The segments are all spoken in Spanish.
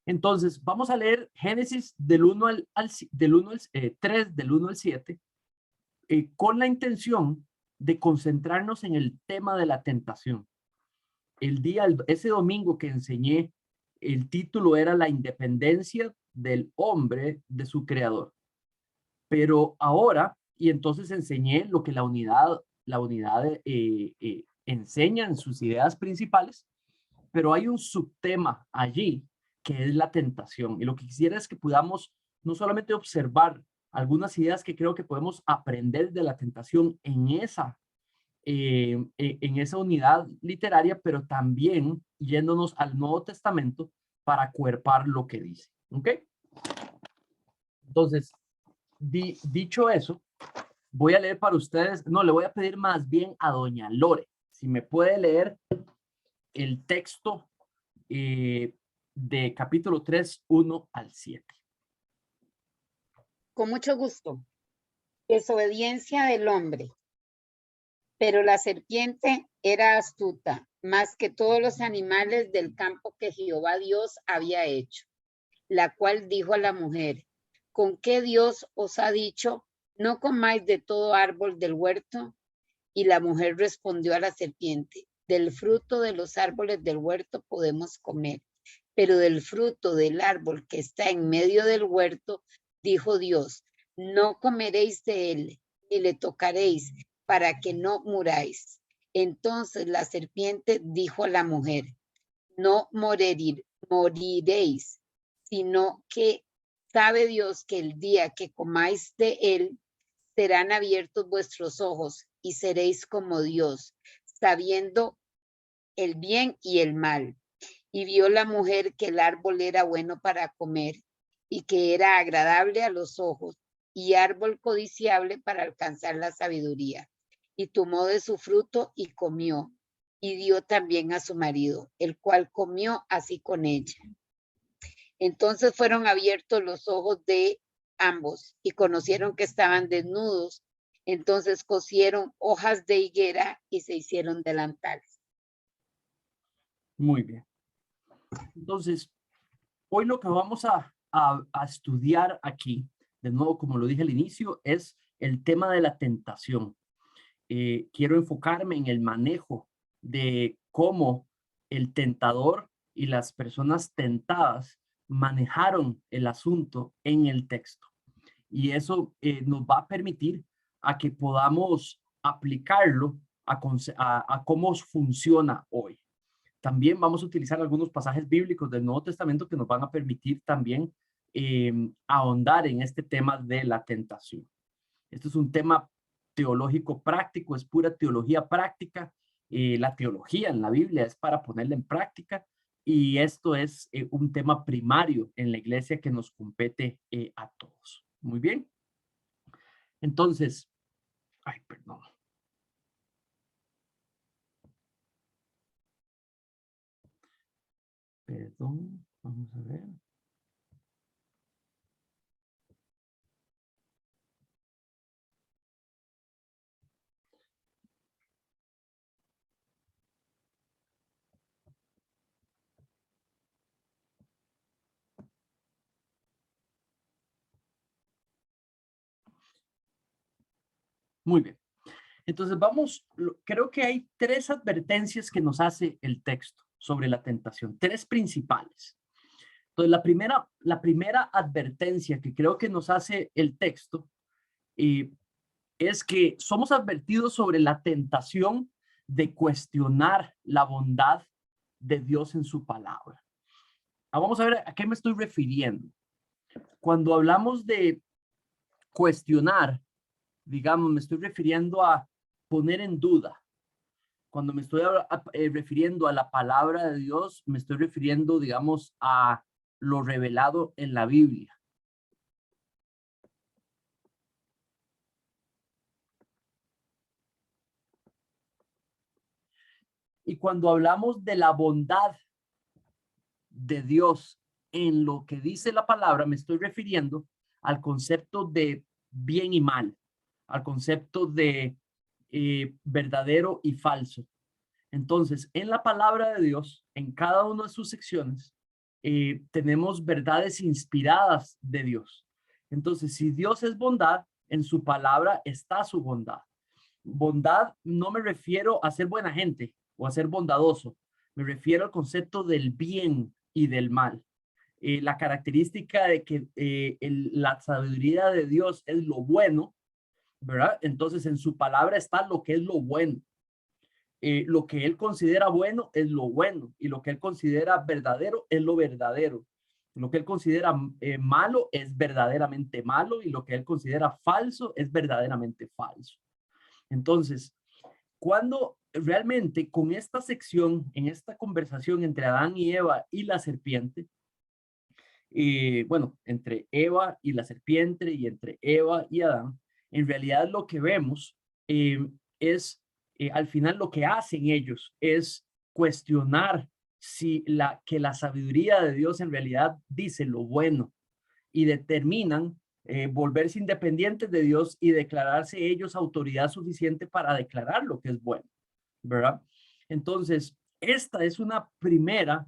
Entonces, vamos a leer Génesis del 1 del 1 al 3, del 1 al 7, con la intención de concentrarnos en el tema de la tentación. Ese domingo que enseñé, el título era La independencia del hombre de su creador. Pero ahora, y entonces enseñé lo que la unidad enseña en sus ideas principales, pero hay un subtema allí que es la tentación. Y lo que quisiera es que podamos no solamente observar algunas ideas que creo que podemos aprender de la tentación en esa unidad literaria, pero también yéndonos al Nuevo Testamento para acuerpar lo que dice. ¿Ok? Entonces, dicho eso, voy a leer para ustedes, no, le voy a pedir más bien a doña Lore, si me puede leer el texto de capítulo 3, 1 al 7. Con mucho gusto. Desobediencia del hombre. Pero la serpiente era astuta, más que todos los animales del campo que Jehová Dios había hecho, la cual dijo a la mujer: ¿con qué Dios os ha dicho, no comáis de todo árbol del huerto? Y la mujer respondió a la serpiente: del fruto de los árboles del huerto podemos comer, pero del fruto del árbol que está en medio del huerto, dijo Dios, no comeréis de él, ni le tocaréis, para que no muráis. Entonces la serpiente dijo a la mujer: no moriréis, sino que sabe Dios que el día que comáis de él, serán abiertos vuestros ojos y seréis como Dios, sabiendo el bien y el mal. Y vio la mujer que el árbol era bueno para comer y que era agradable a los ojos y árbol codiciable para alcanzar la sabiduría. Y tomó de su fruto y comió, y dio también a su marido, el cual comió así con ella. Entonces fueron abiertos los ojos de ambos y conocieron que estaban desnudos. Entonces cosieron hojas de higuera y se hicieron delantales. Muy bien. Entonces, hoy lo que vamos a estudiar aquí, de nuevo, como lo dije al inicio, es el tema de la tentación. Quiero enfocarme en el manejo de cómo el tentador y las personas tentadas manejaron el asunto en el texto. Y eso nos va a permitir a que podamos aplicarlo a cómo funciona hoy. También vamos a utilizar algunos pasajes bíblicos del Nuevo Testamento que nos van a permitir también ahondar en este tema de la tentación. Esto es un tema teológico práctico, es pura teología práctica. La teología en la Biblia es para ponerla en práctica y esto es un tema primario en la iglesia que nos compete a todos. Muy bien. Entonces, ay, perdón. Perdón, vamos a ver. Muy bien. Entonces creo que hay tres advertencias que nos hace el texto sobre la tentación, tres principales. Entonces, la primera advertencia que creo que nos hace el texto es que somos advertidos sobre la tentación de cuestionar la bondad de Dios en su palabra. Vamos a ver a qué me estoy refiriendo. Cuando hablamos de cuestionar, digamos, me estoy refiriendo a poner en duda. Cuando me estoy refiriendo a la palabra de Dios, me estoy refiriendo, digamos, a lo revelado en la Biblia. Y cuando hablamos de la bondad de Dios en lo que dice la palabra, me estoy refiriendo al concepto de bien y mal, al concepto de verdadero y falso. Entonces, en la palabra de Dios, en cada una de sus secciones, tenemos verdades inspiradas de Dios. Entonces, si Dios es bondad, en su palabra está su bondad. Bondad no me refiero a ser buena gente o a ser bondadoso. Me refiero al concepto del bien y del mal. La característica de que la sabiduría de Dios es lo bueno, ¿verdad? Entonces en su palabra está lo que es lo bueno. Lo que él considera bueno es lo bueno y lo que él considera verdadero es lo verdadero. Lo que él considera malo es verdaderamente malo y lo que él considera falso es verdaderamente falso. Entonces, cuando realmente con esta sección, en esta conversación entre Adán y Eva y la serpiente, bueno, entre Eva y la serpiente y entre Eva y Adán, en realidad lo que vemos es, al final lo que hacen ellos es cuestionar si que la sabiduría de Dios en realidad dice lo bueno y determinan volverse independientes de Dios y declararse ellos autoridad suficiente para declarar lo que es bueno, ¿verdad? Entonces, esta es una primera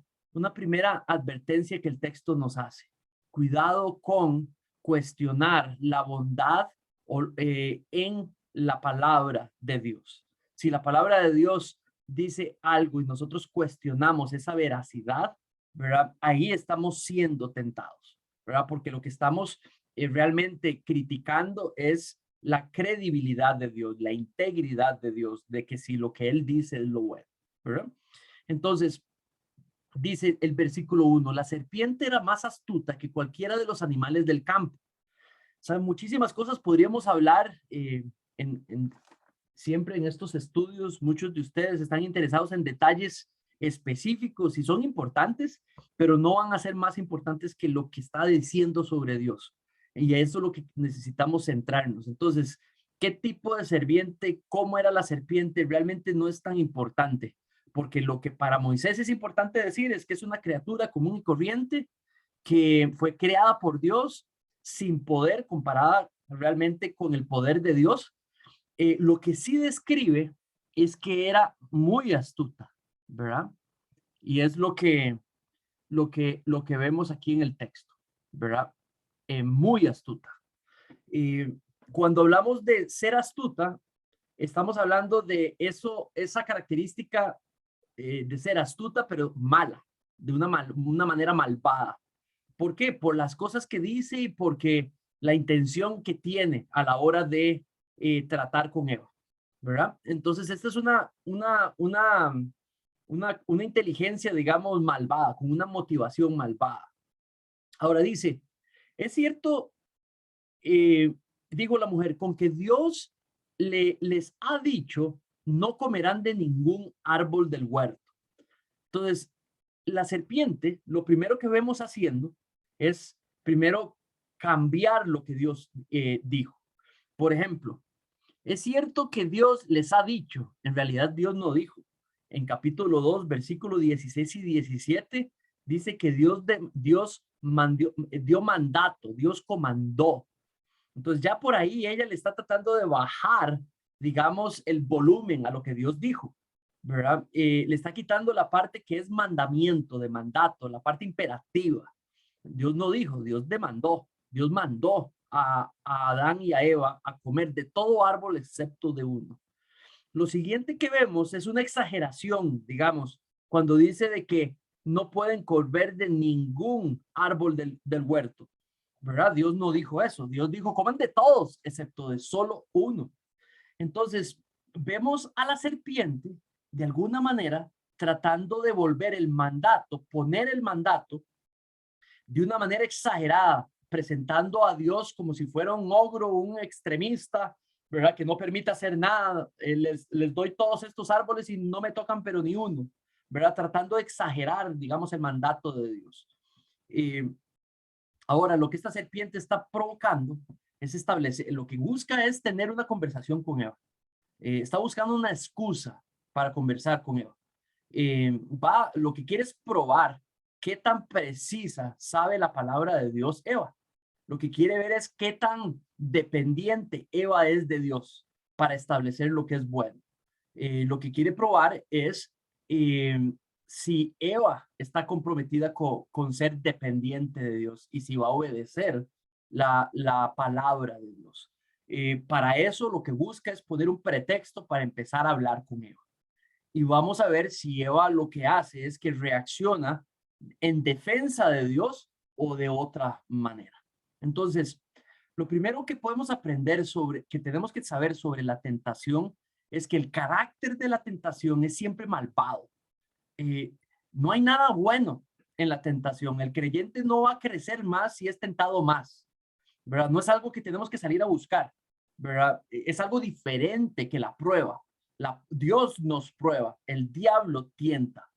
advertencia que el texto nos hace. Cuidado con cuestionar la bondad en la palabra de Dios. Si la palabra de Dios dice algo y nosotros cuestionamos esa veracidad, ¿verdad? Ahí estamos siendo tentados, ¿verdad? Porque lo que estamos realmente criticando es la credibilidad de Dios, la integridad de Dios, de que si lo que Él dice es lo bueno, ¿verdad? Entonces, dice el versículo 1, la serpiente era más astuta que cualquiera de los animales del campo. O sea, muchísimas cosas podríamos hablar siempre en estos estudios. Muchos de ustedes están interesados en detalles específicos y son importantes, pero no van a ser más importantes que lo que está diciendo sobre Dios. Y a eso es lo que necesitamos centrarnos. Entonces, ¿qué tipo de serpiente, cómo era la serpiente? Realmente no es tan importante, porque lo que para Moisés es importante decir es que es una criatura común y corriente que fue creada por Dios sin poder comparada realmente con el poder de Dios. Lo que sí describe es que era muy astuta, ¿verdad? Y es lo que vemos aquí en el texto, ¿verdad? Muy astuta. Cuando hablamos de ser astuta, estamos hablando de esa característica de ser astuta, pero mala, de una manera malvada. ¿Por qué? Por las cosas que dice y porque la intención que tiene a la hora de tratar con Eva, ¿verdad? Entonces, esta es una inteligencia, digamos, malvada, con una motivación malvada. Ahora dice, es cierto, digo la mujer, con que Dios les ha dicho, no comerán de ningún árbol del huerto. Entonces, la serpiente, lo primero que vemos haciendo es primero cambiar lo que Dios dijo. Por ejemplo, es cierto que Dios les ha dicho, en realidad Dios no dijo. En capítulo 2, versículo 16 y 17, dice que Dios dio mandato, Dios comandó. Entonces ya por ahí ella le está tratando de bajar, digamos, el volumen a lo que Dios dijo, ¿verdad? Le está quitando la parte que es mandamiento, de mandato, la parte imperativa. Dios no dijo, Dios demandó, Dios mandó a Adán y a Eva a comer de todo árbol excepto de uno. Lo siguiente que vemos es una exageración, digamos, cuando dice de que no pueden comer de ningún árbol del huerto, ¿verdad? Dios no dijo eso. Dios dijo, coman de todos, excepto de solo uno. Entonces, vemos a la serpiente, de alguna manera, tratando de volver el mandato, poner el mandato de una manera exagerada, presentando a Dios como si fuera un ogro, un extremista, ¿verdad? Que no permite hacer nada. Les doy todos estos árboles y no me tocan pero ni uno, ¿verdad? Tratando de exagerar, digamos, el mandato de Dios. Ahora, lo que esta serpiente está provocando es establecer, lo que busca es tener una conversación con Eva. Está buscando una excusa para conversar con Eva. Lo que quiere es probar qué tan precisa sabe la palabra de Dios Eva. Lo que quiere ver es qué tan dependiente Eva es de Dios para establecer lo que es bueno. Lo que quiere probar es si Eva está comprometida con ser dependiente de Dios y si va a obedecer la palabra de Dios. Para eso lo que busca es poner un pretexto para empezar a hablar con Eva. Y vamos a ver si Eva lo que hace es que reacciona en defensa de Dios o de otra manera. Entonces, lo primero que podemos aprender que tenemos que saber sobre la tentación es que el carácter de la tentación es siempre malvado. No hay nada bueno en la tentación. El creyente no va a crecer más si es tentado más, ¿verdad? No es algo que tenemos que salir a buscar, ¿verdad? Es algo diferente que la prueba. Dios nos prueba, el diablo tienta.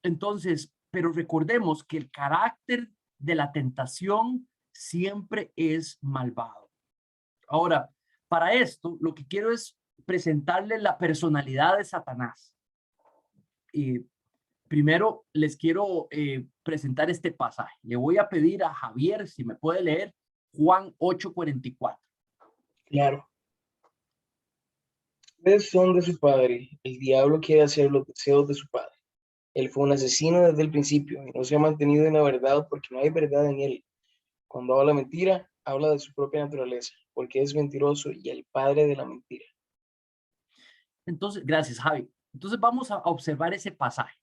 Entonces, pero recordemos que el carácter de la tentación siempre es malvado. Ahora, para esto, lo que quiero es presentarle la personalidad de Satanás. Primero, les quiero presentar este pasaje. Le voy a pedir a Javier si me puede leer Juan 8:44. Claro. Ustedes son de su padre. El diablo quiere hacer los deseos de su padre. Él fue un asesino desde el principio y no se ha mantenido en la verdad porque no hay verdad en él. Cuando habla mentira, habla de su propia naturaleza, porque es mentiroso y el padre de la mentira. Entonces, gracias, Javi. Entonces vamos a observar ese pasaje.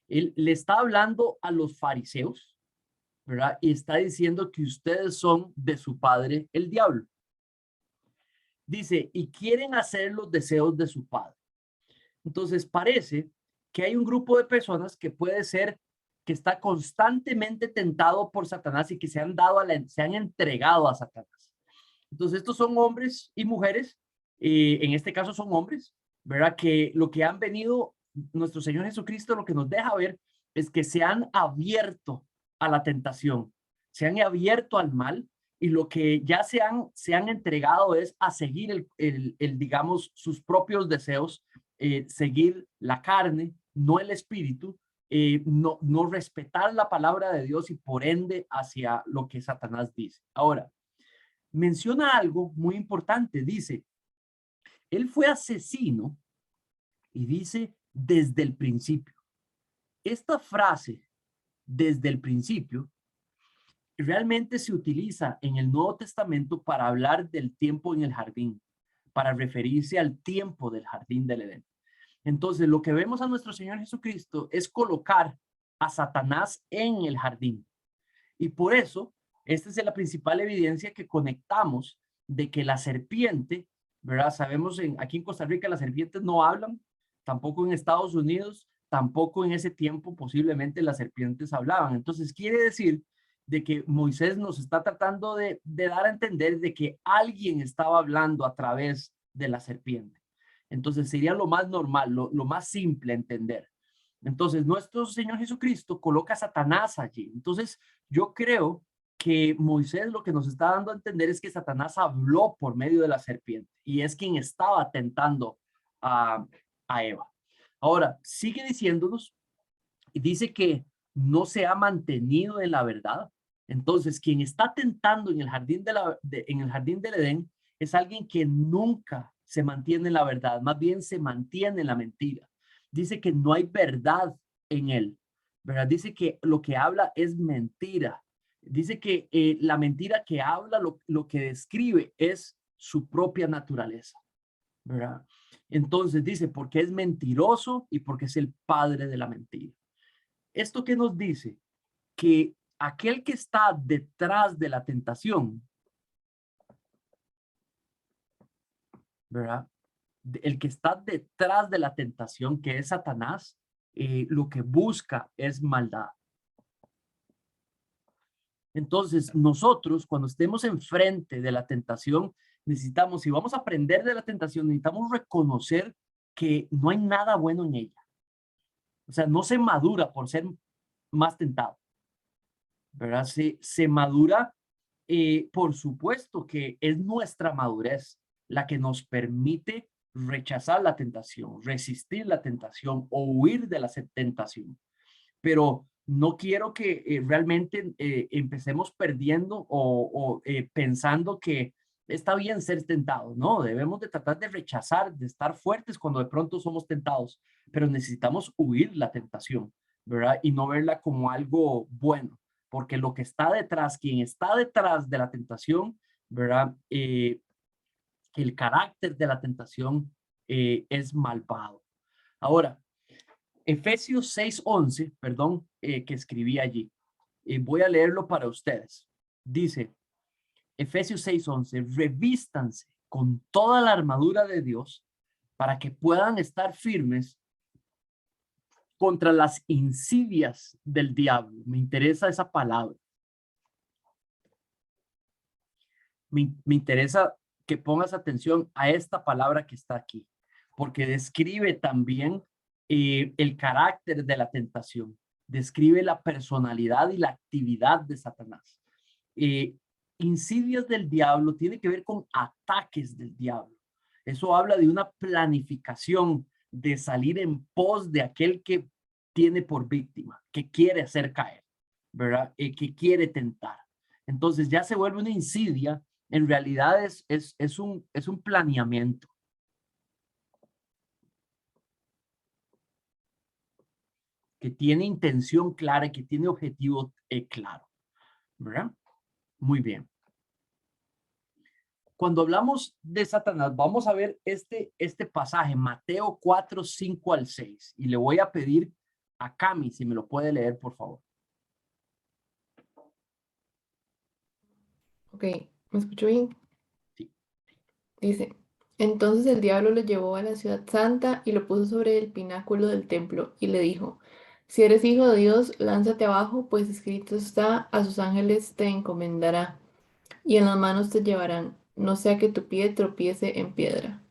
Él le está hablando a los fariseos, ¿verdad? Y está diciendo que ustedes son de su padre, el diablo. Dice, y quieren hacer los deseos de su padre. Entonces parece que hay un grupo de personas que puede ser que está constantemente tentado por Satanás y que se han entregado a Satanás. Entonces estos son hombres y mujeres, en este caso son hombres, ¿verdad? Que lo que han venido, nuestro Señor Jesucristo lo que nos deja ver es que se han abierto a la tentación, se han abierto al mal y lo que ya se han entregado es a seguir digamos, sus propios deseos, seguir la carne, no el espíritu, no respetar la palabra de Dios y por ende hacia lo que Satanás dice. Ahora, menciona algo muy importante, dice, él fue asesino y dice desde el principio. Esta frase, desde el principio, realmente se utiliza en el Nuevo Testamento para hablar del tiempo en el jardín, para referirse al tiempo del jardín del Edén. Entonces, lo que vemos a nuestro Señor Jesucristo es colocar a Satanás en el jardín. Y por eso, esta es la principal evidencia que conectamos de que la serpiente, ¿verdad? Sabemos aquí en Costa Rica las serpientes no hablan, tampoco en Estados Unidos, tampoco en ese tiempo posiblemente las serpientes hablaban. Entonces quiere decir de que Moisés nos está tratando de dar a entender de que alguien estaba hablando a través de la serpiente. Entonces sería lo más normal, lo más simple entender. Entonces nuestro Señor Jesucristo coloca a Satanás allí. Entonces yo creo que Moisés lo que nos está dando a entender es que Satanás habló por medio de la serpiente y es quien estaba tentando a Eva. Ahora, sigue diciéndonos y dice que no se ha mantenido en la verdad. Entonces, quien está tentando en el jardín en el jardín del Edén es alguien que nunca se mantiene en la verdad, más bien se mantiene en la mentira. Dice que no hay verdad en él, ¿verdad? Dice que lo que habla es mentira. Dice que la mentira que habla, lo que describe es su propia naturaleza, ¿verdad? Entonces dice, porque es mentiroso y porque es el padre de la mentira. ¿Esto qué nos dice? Que aquel que está detrás de la tentación, ¿verdad? El que está detrás de la tentación, que es Satanás, lo que busca es maldad. Entonces, nosotros, cuando estemos enfrente de la tentación, necesitamos, si vamos a aprender de la tentación, necesitamos reconocer que no hay nada bueno en ella. O sea, no se madura por ser más tentado, ¿verdad? Se madura, por supuesto que es nuestra madurez la que nos permite rechazar la tentación, resistir la tentación o huir de la tentación. Pero no quiero que realmente empecemos perdiendo o pensando que está bien ser tentados, no, debemos de tratar de rechazar, de estar fuertes cuando de pronto somos tentados, pero necesitamos huir la tentación, ¿verdad? Y no verla como algo bueno, porque lo que está detrás, quien está detrás de la tentación, ¿verdad? El carácter de la tentación es malvado. Ahora, Efesios 6:11, perdón, que escribí allí, voy a leerlo para ustedes. Dice, Efesios 6:11, revístanse con toda la armadura de Dios para que puedan estar firmes contra las insidias del diablo. Me interesa esa palabra. Me interesa que pongas atención a esta palabra que está aquí, porque describe también el carácter de la tentación, describe la personalidad y la actividad de Satanás. Insidias del diablo tiene que ver con ataques del diablo. Eso habla de una planificación de salir en pos de aquel que tiene por víctima, que quiere hacer caer, ¿verdad? Que quiere tentar. Entonces ya se vuelve una insidia, en realidad es un planeamiento. Que tiene intención clara y que tiene objetivo claro, ¿verdad? Muy bien. Cuando hablamos de Satanás, vamos a ver este pasaje, Mateo 4:5-6, y le voy a pedir a Cami si me lo puede leer, por favor. Ok, ¿me escucho bien? Sí. Dice, entonces el diablo lo llevó a la ciudad santa y lo puso sobre el pináculo del templo y le dijo, si eres hijo de Dios, lánzate abajo, pues escrito está, a sus ángeles te encomendará y en las manos te llevarán, no sea que tu pie tropiece en piedra.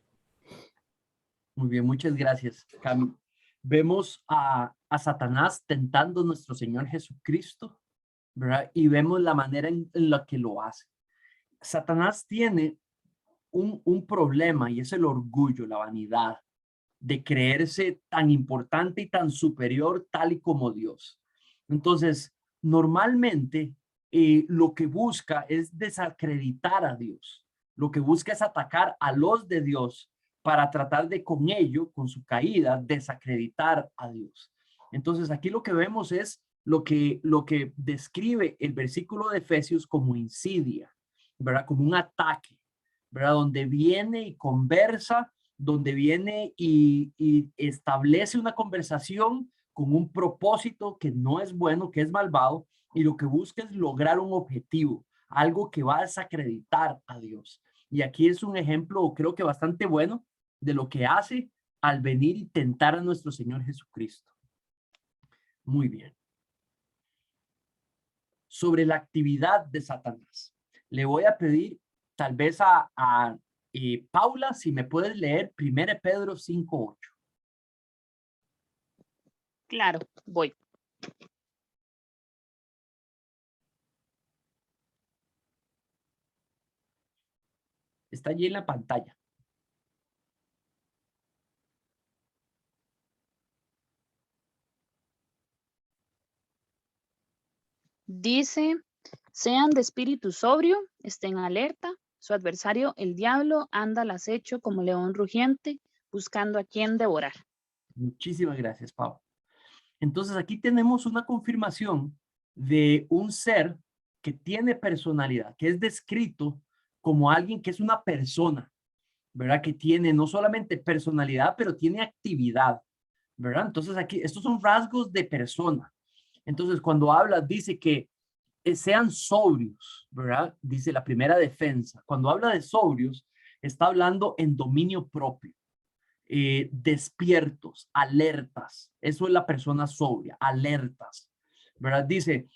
Muy bien, muchas gracias, Cami. Vemos a Satanás tentando a nuestro Señor Jesucristo, ¿verdad? Y vemos la manera en la que lo hace. Satanás tiene un problema y es el orgullo, la vanidad, de creerse tan importante y tan superior tal y como Dios. Entonces, normalmente lo que busca es desacreditar a Dios. Lo que busca es atacar a los de Dios para tratar de con ello, con su caída, desacreditar a Dios. Entonces, aquí lo que vemos es lo que describe el versículo de Efesios como insidia, ¿verdad? Como un ataque, ¿verdad? Donde viene y conversa, donde viene y establece una conversación con un propósito que no es bueno, que es malvado, y lo que busca es lograr un objetivo, algo que va a desacreditar a Dios. Y aquí es un ejemplo, creo que bastante bueno, de lo que hace al venir y tentar a nuestro Señor Jesucristo. Muy bien. Sobre la actividad de Satanás, le voy a pedir tal vez a Paula, si me puedes leer 1 Pedro 5:8. Claro, voy. Está allí en la pantalla. Dice, sean de espíritu sobrio, estén alerta. Su adversario, el diablo, anda al acecho como león rugiente, buscando a quien devorar. Muchísimas gracias, Pau. Entonces aquí tenemos una confirmación de un ser que tiene personalidad, que es descrito como alguien que es una persona, ¿verdad? Que tiene no solamente personalidad, pero tiene actividad, ¿verdad? Entonces aquí, estos son rasgos de persona. Entonces cuando habla, dice que sean sobrios, ¿verdad? Dice la primera defensa. Cuando habla de sobrios, está hablando en dominio propio. Despiertos, alertas. Eso es la persona sobria, alertas, ¿verdad? Dice,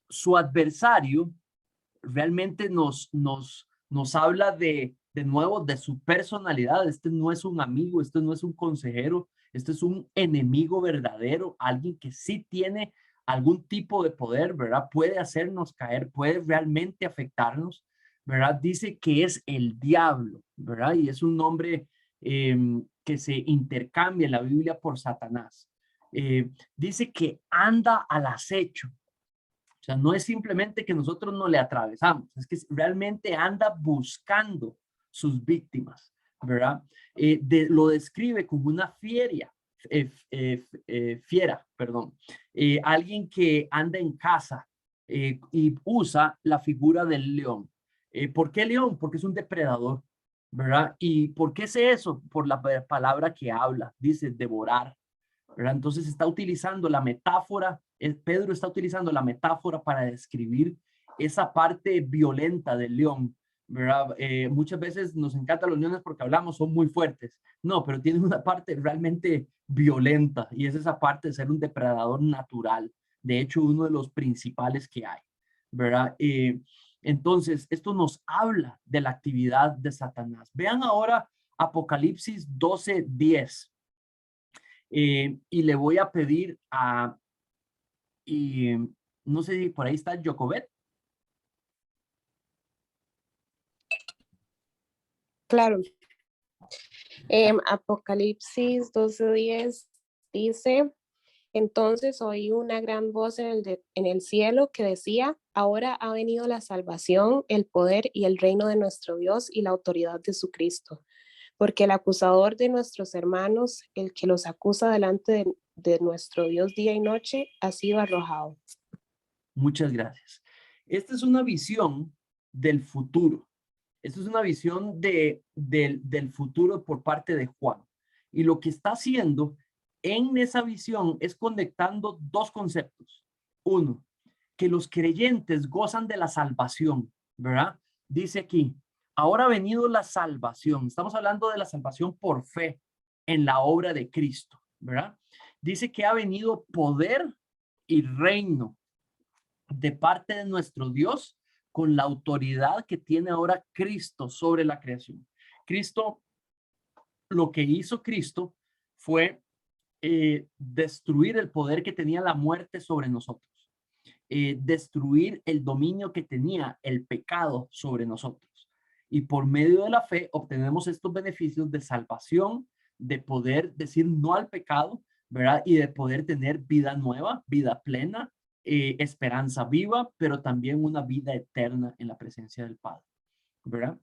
su adversario realmente nos habla de nuevo de su personalidad. Este no es un amigo, este no es un consejero, este es un enemigo verdadero, alguien que sí tiene algún tipo de poder, ¿verdad? Puede hacernos caer, puede realmente afectarnos, ¿verdad? Dice que es el diablo, ¿verdad? Y es un nombre que se intercambia en la Biblia por Satanás. Dice que anda al acecho. sea, no es simplemente que nosotros no le atravesamos, es que realmente anda buscando sus víctimas, ¿verdad? Lo describe como una fiera, perdón. Alguien que anda en caza y usa la figura del león. ¿Por qué león? Porque es un depredador, ¿verdad? ¿Y por qué es eso? Por la palabra que habla, dice devorar, ¿verdad? Entonces está utilizando la metáfora, Pedro está utilizando la metáfora para describir esa parte violenta del león, ¿verdad? Muchas veces nos encantan los leones porque hablamos, son muy fuertes. No, pero tienen una parte realmente violenta y es esa parte de ser un depredador natural. De hecho, uno de los principales que hay, ¿verdad? Entonces, esto nos habla de la actividad de Satanás. Vean ahora Apocalipsis 12:10. Y le voy a pedir y no sé si por ahí está Jocobet. Claro. Apocalipsis 12:10 dice, entonces oí una gran voz en el cielo que decía, ahora ha venido la salvación, el poder y el reino de nuestro Dios y la autoridad de su Cristo, porque el acusador de nuestros hermanos, el que los acusa delante de nuestro Dios día y noche, ha sido arrojado. Muchas gracias. Esta es una visión del futuro. Esta es una visión del futuro por parte de Juan. Y lo que está haciendo en esa visión es conectando dos conceptos. Uno, que los creyentes gozan de la salvación, ¿verdad? Dice aquí, ahora ha venido la salvación. Estamos hablando de la salvación por fe en la obra de Cristo, ¿verdad? Dice que ha venido poder y reino de parte de nuestro Dios con la autoridad que tiene ahora Cristo sobre la creación. Cristo, lo que hizo Cristo fue destruir el poder que tenía la muerte sobre nosotros, destruir el dominio que tenía el pecado sobre nosotros. Y por medio de la fe obtenemos estos beneficios de salvación, de poder decir no al pecado, ¿verdad? Y de poder tener vida nueva, vida plena, esperanza viva, pero también una vida eterna en la presencia del Padre, ¿verdad?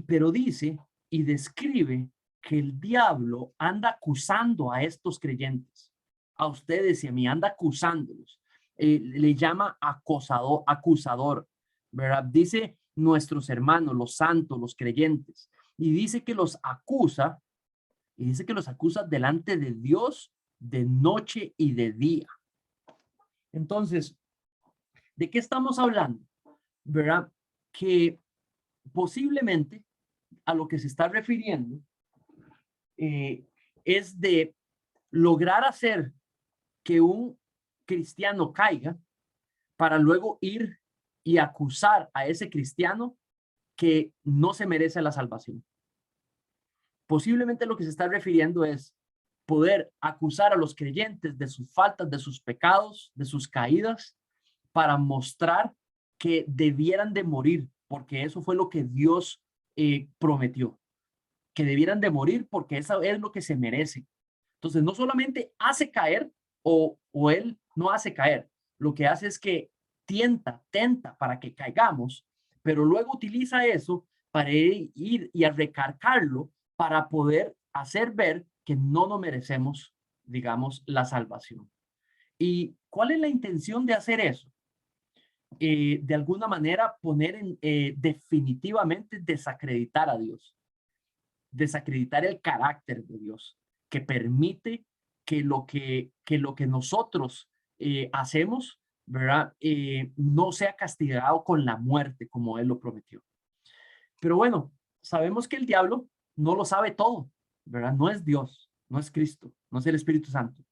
Pero dice y describe que el diablo anda acusando a estos creyentes, a ustedes y a mí, anda acusándolos. Le llama acusador, ¿verdad? Dice nuestros hermanos, los santos, los creyentes, y dice que los acusa, delante de Dios de noche y de día. Entonces, ¿de qué estamos hablando? ¿Verdad? Que posiblemente a lo que se está refiriendo es de lograr hacer que un cristiano caiga para luego ir y acusar a ese cristiano que no se merece la salvación. Posiblemente lo que se está refiriendo es poder acusar a los creyentes de sus faltas, de sus pecados, de sus caídas, para mostrar que debieran de morir, porque eso fue lo que Dios prometió, que debieran de morir porque eso es lo que se merece. Entonces, no solamente hace caer o él no hace caer, lo que hace es que tenta para que caigamos, pero luego utiliza eso para ir y a recargarlo para poder hacer ver que no nos merecemos, digamos, la salvación. ¿Y cuál es la intención de hacer eso? De alguna manera poner definitivamente desacreditar a Dios, desacreditar el carácter de Dios, que permite que lo que nosotros hacemos, ¿verdad? No sea castigado con la muerte como Él lo prometió. Pero bueno, sabemos que el diablo no lo sabe todo, ¿verdad? No es Dios, no es Cristo, no es el Espíritu Santo.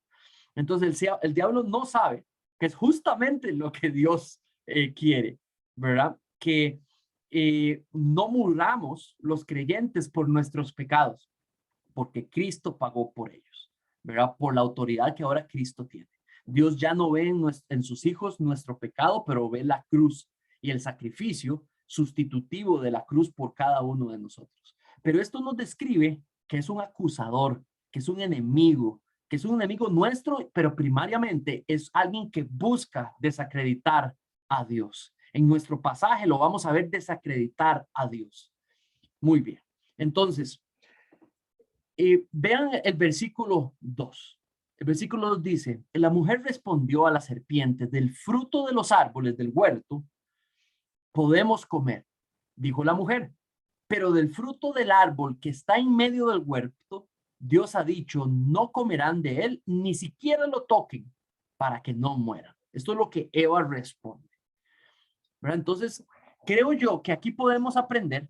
Entonces el diablo no sabe que es justamente lo que Dios quiere, ¿verdad? Que no muramos los creyentes por nuestros pecados, porque Cristo pagó por ellos, ¿verdad? Por la autoridad que ahora Cristo tiene. Dios ya no ve en sus hijos nuestro pecado, pero ve la cruz y el sacrificio sustitutivo de la cruz por cada uno de nosotros. Pero esto nos describe que es un acusador, que es un enemigo nuestro, pero primariamente es alguien que busca desacreditar a Dios. En nuestro pasaje lo vamos a ver desacreditar a Dios. Muy bien. Entonces, vean el versículo 2. El versículo 2 dice, la mujer respondió a la serpiente, del fruto de los árboles del huerto podemos comer, dijo la mujer, pero del fruto del árbol que está en medio del huerto, Dios ha dicho, no comerán de él, ni siquiera lo toquen, para que no mueran. Esto es lo que Eva responde. ¿Verdad? Entonces, creo yo que aquí podemos aprender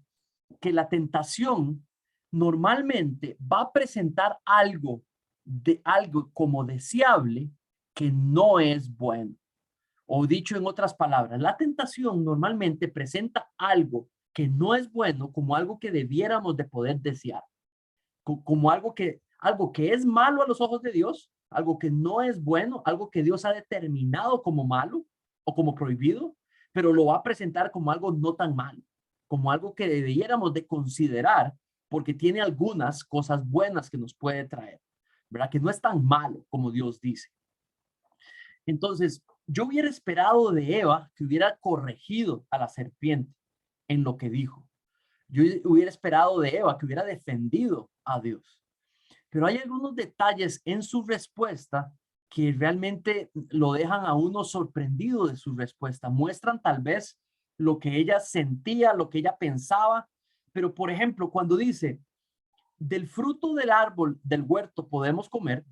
que la tentación normalmente va a presentar algo como deseable que no es bueno. O dicho en otras palabras, la tentación normalmente presenta algo que no es bueno como algo que debiéramos de poder desear, como algo que es malo a los ojos de Dios, algo que no es bueno, algo que Dios ha determinado como malo o como prohibido, pero lo va a presentar como algo no tan malo, como algo que debiéramos de considerar porque tiene algunas cosas buenas que nos puede traer, ¿verdad? Que no es tan malo como Dios dice. Entonces, yo hubiera esperado de Eva que hubiera corregido a la serpiente en lo que dijo. Yo hubiera esperado de Eva que hubiera defendido a Dios. Pero hay algunos detalles en su respuesta que realmente lo dejan a uno sorprendido de su respuesta. Muestran tal vez lo que ella sentía, lo que ella pensaba. Pero, por ejemplo, cuando dice, del fruto del árbol del huerto podemos comer,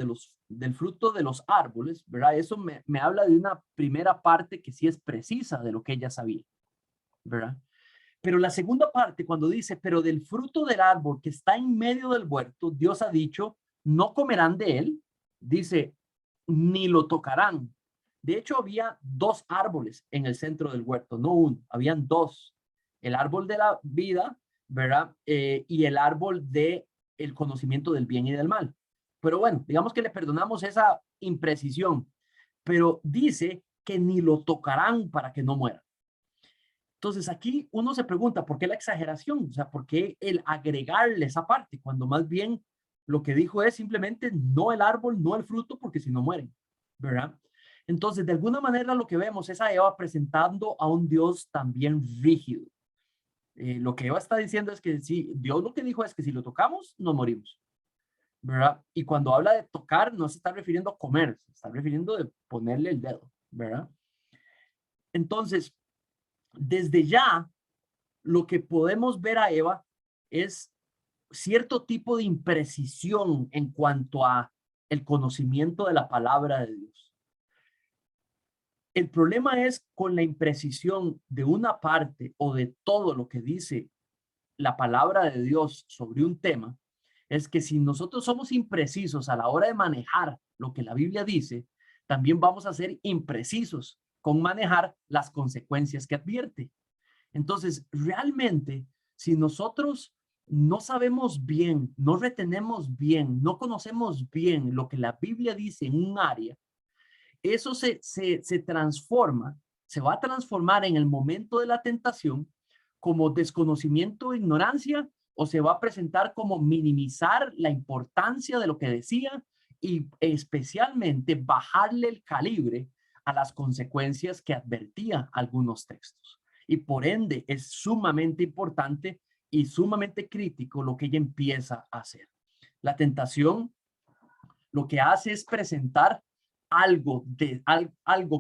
del fruto de los árboles, ¿verdad? Eso me habla de una primera parte que sí es precisa de lo que ella sabía, ¿verdad? Pero la segunda parte, cuando dice, pero del fruto del árbol que está en medio del huerto, Dios ha dicho, no comerán de él, dice, ni lo tocarán. De hecho, había dos árboles en el centro del huerto, no uno, habían dos. El árbol de la vida, ¿verdad? Y el árbol de el conocimiento del bien y del mal. Pero bueno, digamos que le perdonamos esa imprecisión, pero dice que ni lo tocarán para que no muera. Entonces aquí uno se pregunta, ¿por qué la exageración? O sea, ¿por qué el agregarle esa parte? Cuando más bien lo que dijo es simplemente no el árbol, no el fruto, porque si no mueren, ¿verdad? Entonces, de alguna manera lo que vemos es a Eva presentando a un Dios también rígido. Lo que Eva está diciendo es que si Dios lo que dijo es que si lo tocamos, nos morimos, ¿verdad? Y cuando habla de tocar, no se está refiriendo a comer, se está refiriendo de ponerle el dedo, ¿verdad? Entonces, desde ya, lo que podemos ver a Eva es cierto tipo de imprecisión en cuanto a el conocimiento de la palabra de Dios. El problema es con la imprecisión de una parte o de todo lo que dice la palabra de Dios sobre un tema, es que si nosotros somos imprecisos a la hora de manejar lo que la Biblia dice, también vamos a ser imprecisos con manejar las consecuencias que advierte. Entonces, realmente, si nosotros no sabemos bien, no retenemos bien, no conocemos bien lo que la Biblia dice en un área, eso se transforma, se va a transformar en el momento de la tentación como desconocimiento o ignorancia, o se va a presentar como minimizar la importancia de lo que decía y especialmente bajarle el calibre a las consecuencias que advertía algunos textos. Y por ende es sumamente importante y sumamente crítico lo que ella empieza a hacer. La tentación lo que hace es presentar algo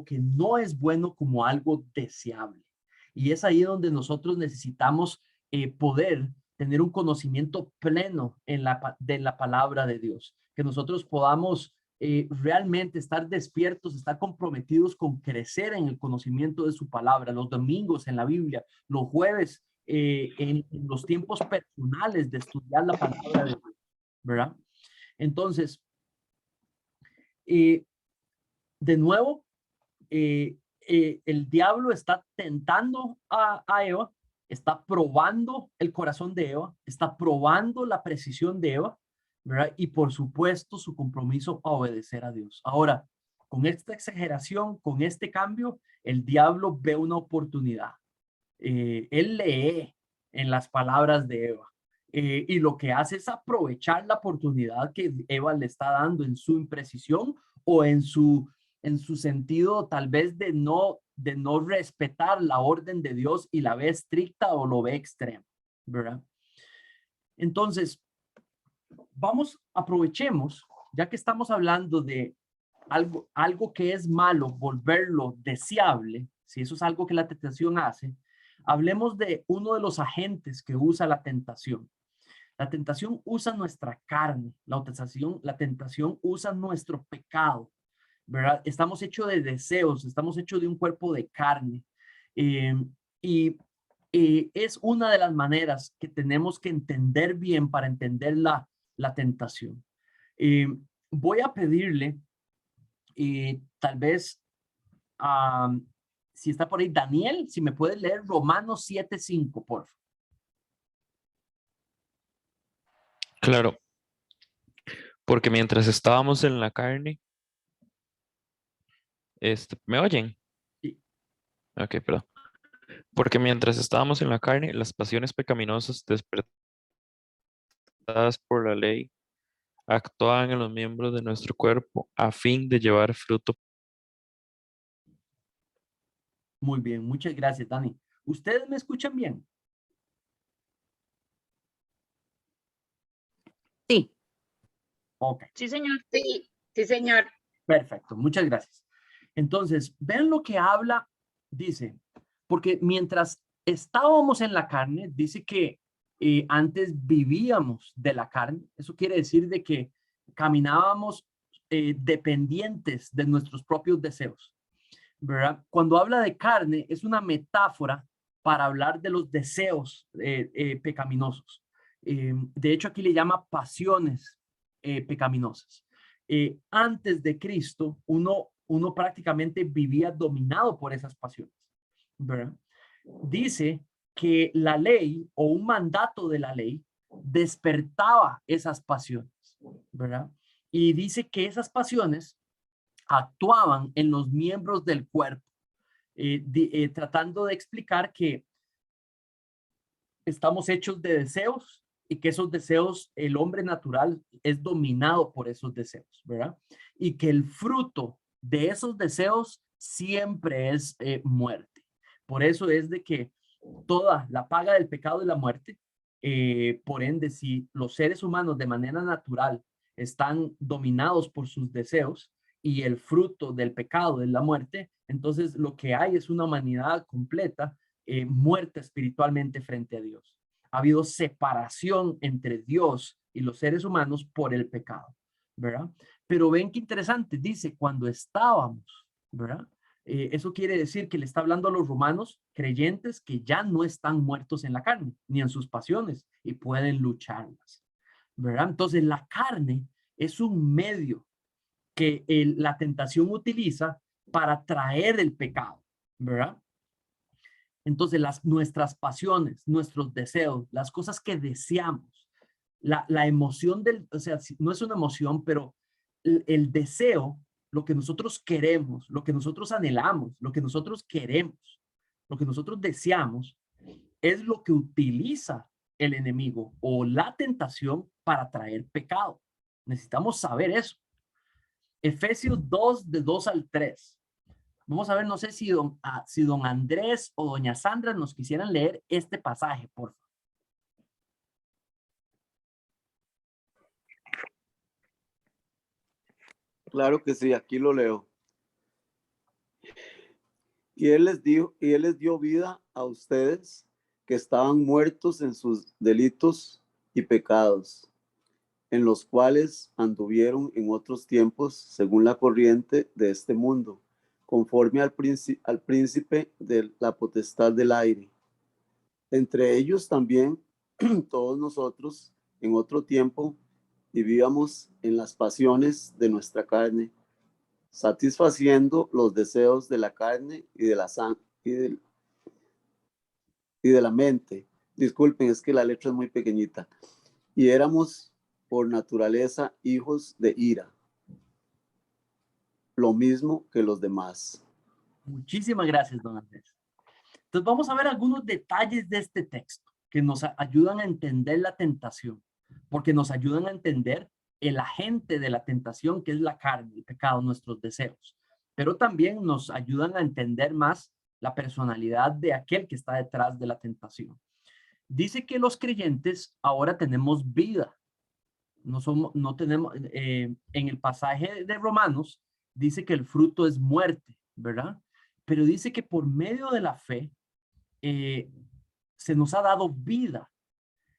que no es bueno como algo deseable. Y es ahí donde nosotros necesitamos poder tener un conocimiento pleno de la palabra de Dios, que nosotros podamos realmente estar despiertos, estar comprometidos con crecer en el conocimiento de su palabra, los domingos en la Biblia, los jueves en los tiempos personales de estudiar la palabra de Dios, ¿verdad? Entonces, de nuevo, el diablo está tentando a Eva, está probando el corazón de Eva, está probando la precisión de Eva, ¿verdad? Y por supuesto su compromiso a obedecer a Dios. Ahora, con esta exageración, con este cambio, el diablo ve una oportunidad. Él lee en las palabras de Eva. Y lo que hace es aprovechar la oportunidad que Eva le está dando en su imprecisión o en su en su sentido tal vez de no respetar la orden de Dios y la ve estricta o lo ve extremo, ¿verdad? Entonces, aprovechemos, ya que estamos hablando de algo que es malo, volverlo deseable, si eso es algo que la tentación hace, hablemos de uno de los agentes que usa la tentación. La tentación usa nuestra carne, la tentación usa nuestro pecado, ¿verdad? Estamos hechos de deseos, estamos hechos de un cuerpo de carne. Y es una de las maneras que tenemos que entender bien para entender la tentación. Voy a pedirle, tal vez, si está por ahí, Daniel, si me puede leer Romanos 7:5, por favor. Claro, porque mientras estábamos en la carne, ¿me oyen? Sí. Ok, perdón. Porque mientras estábamos en la carne, las pasiones pecaminosas despertadas por la ley actuaban en los miembros de nuestro cuerpo a fin de llevar fruto. Muy bien, muchas gracias, Dani. ¿Ustedes me escuchan bien? Sí. Ok. Sí, señor. Sí, sí, señor. Perfecto, muchas gracias. Entonces, ven lo que habla, dice, porque mientras estábamos en la carne, dice que antes vivíamos de la carne. Eso quiere decir de que caminábamos dependientes de nuestros propios deseos, ¿verdad? Cuando habla de carne, es una metáfora para hablar de los deseos pecaminosos. De hecho, aquí le llama pasiones pecaminosas. Antes de Cristo, uno prácticamente vivía dominado por esas pasiones, ¿verdad? Dice que la ley o un mandato de la ley despertaba esas pasiones, ¿verdad? Y dice que esas pasiones actuaban en los miembros del cuerpo, tratando de explicar que estamos hechos de deseos y que esos deseos, el hombre natural es dominado por esos deseos, ¿verdad? Y que el fruto de esos deseos siempre es muerte. Por eso es de que toda la paga del pecado es la muerte. Por ende, si los seres humanos de manera natural están dominados por sus deseos y el fruto del pecado es la muerte, entonces lo que hay es una humanidad completa muerta espiritualmente frente a Dios. Ha habido separación entre Dios y los seres humanos por el pecado, ¿verdad? Pero ven qué interesante, dice, cuando estábamos, ¿verdad? Eso quiere decir que le está hablando a los romanos creyentes que ya no están muertos en la carne, ni en sus pasiones, y pueden lucharlas, ¿verdad? Entonces la carne es un medio que la tentación utiliza para traer el pecado, ¿verdad? Entonces, nuestras pasiones, nuestros deseos, las cosas que deseamos, la emoción o sea, no es una emoción, pero el deseo, lo que nosotros queremos, lo que nosotros anhelamos, lo que nosotros queremos, lo que nosotros deseamos, es lo que utiliza el enemigo o la tentación para traer pecado. Necesitamos saber eso. Efesios 2, de 2 al 3. Vamos a ver, no sé si don Andrés o doña Sandra nos quisieran leer este pasaje, por favor. Claro que sí, aquí lo leo. Y él les dio vida a ustedes que estaban muertos en sus delitos y pecados, en los cuales anduvieron en otros tiempos según la corriente de este mundo, conforme al príncipe de la potestad del aire. Entre ellos también todos nosotros en otro tiempo vivíamos en las pasiones de nuestra carne, satisfaciendo los deseos de la carne y de la y de la mente. Disculpen, es que la letra es muy pequeñita. Y éramos por naturaleza hijos de ira, lo mismo que los demás. Muchísimas gracias, don Andrés. Entonces vamos a ver algunos detalles de este texto que nos ayudan a entender la tentación, porque nos ayudan a entender el agente de la tentación, que es la carne, el pecado, nuestros deseos. pero también nos ayudan a entender más la personalidad de aquel que está detrás de la tentación. Dice que los creyentes ahora tenemos vida. No tenemos, en el pasaje de Romanos, dice que el fruto es muerte, ¿verdad? Pero dice que por medio de la fe se nos ha dado vida.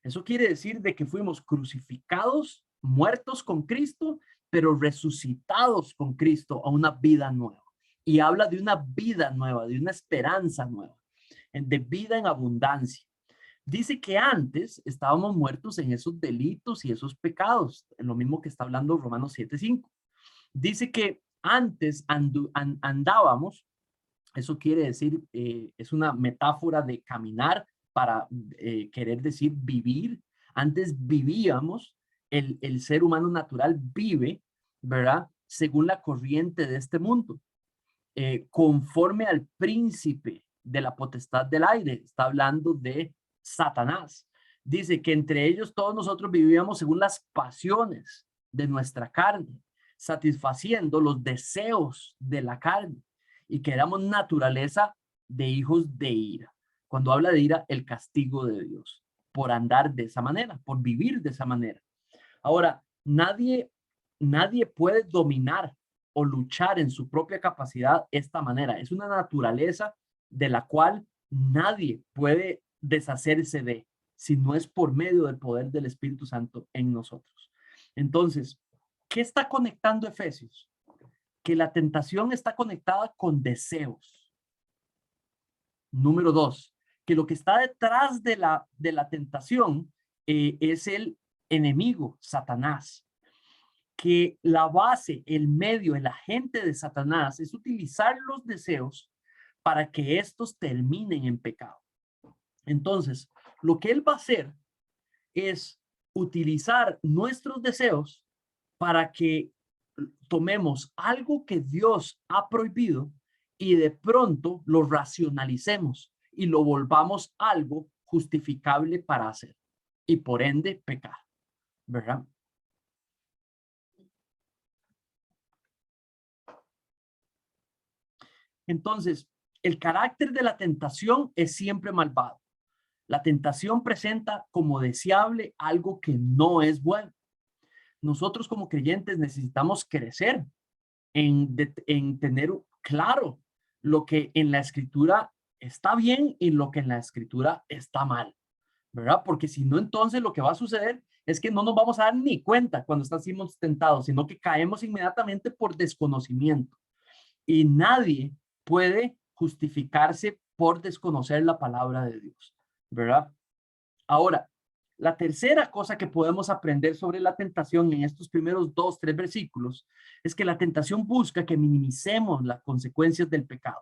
Eso quiere decir de que fuimos crucificados, muertos con Cristo, pero resucitados con Cristo a una vida nueva. Y habla de una vida nueva, de una esperanza nueva, de vida en abundancia. Dice que antes estábamos muertos en esos delitos y esos pecados, en lo mismo que está hablando Romanos 7:5. Dice que antes andábamos, eso quiere decir, es una metáfora de caminar para querer decir vivir. Antes vivíamos, el ser humano natural vive, ¿verdad? Según la corriente de este mundo, conforme al príncipe de la potestad del aire. Está hablando de Satanás. Dice que entre ellos todos nosotros vivíamos según las pasiones de nuestra carne, satisfaciendo los deseos de la carne, y que éramos naturaleza de hijos de ira. Cuando habla de ira, el castigo de Dios, por andar de esa manera, por vivir de esa manera. Ahora, nadie puede dominar o luchar en su propia capacidad esta manera. Es una naturaleza de la cual nadie puede deshacerse de, si no es por medio del poder del Espíritu Santo en nosotros. Entonces, ¿qué está conectando Efesios? Que la tentación está conectada con deseos. Número 2, que lo que está detrás de la tentación es el enemigo, Satanás. Que la base, el medio, el agente de Satanás es utilizar los deseos para que estos terminen en pecado. Entonces, lo que él va a hacer es utilizar nuestros deseos para que tomemos algo que Dios ha prohibido y de pronto lo racionalicemos y lo volvamos algo justificable para hacer y por ende pecar, ¿verdad? Entonces, el carácter de la tentación es siempre malvado. La tentación presenta como deseable algo que no es bueno. Nosotros como creyentes necesitamos crecer en tener claro lo que en la escritura está bien y lo que en la escritura está mal, ¿verdad? Porque si no, entonces lo que va a suceder es que no nos vamos a dar ni cuenta cuando estamos tentados, sino que caemos inmediatamente por desconocimiento. Y nadie puede justificarse por desconocer la palabra de Dios, ¿verdad? Ahora, la tercera cosa que podemos aprender sobre la tentación en estos primeros 2-3 versículos es que la tentación busca que minimicemos las consecuencias del pecado.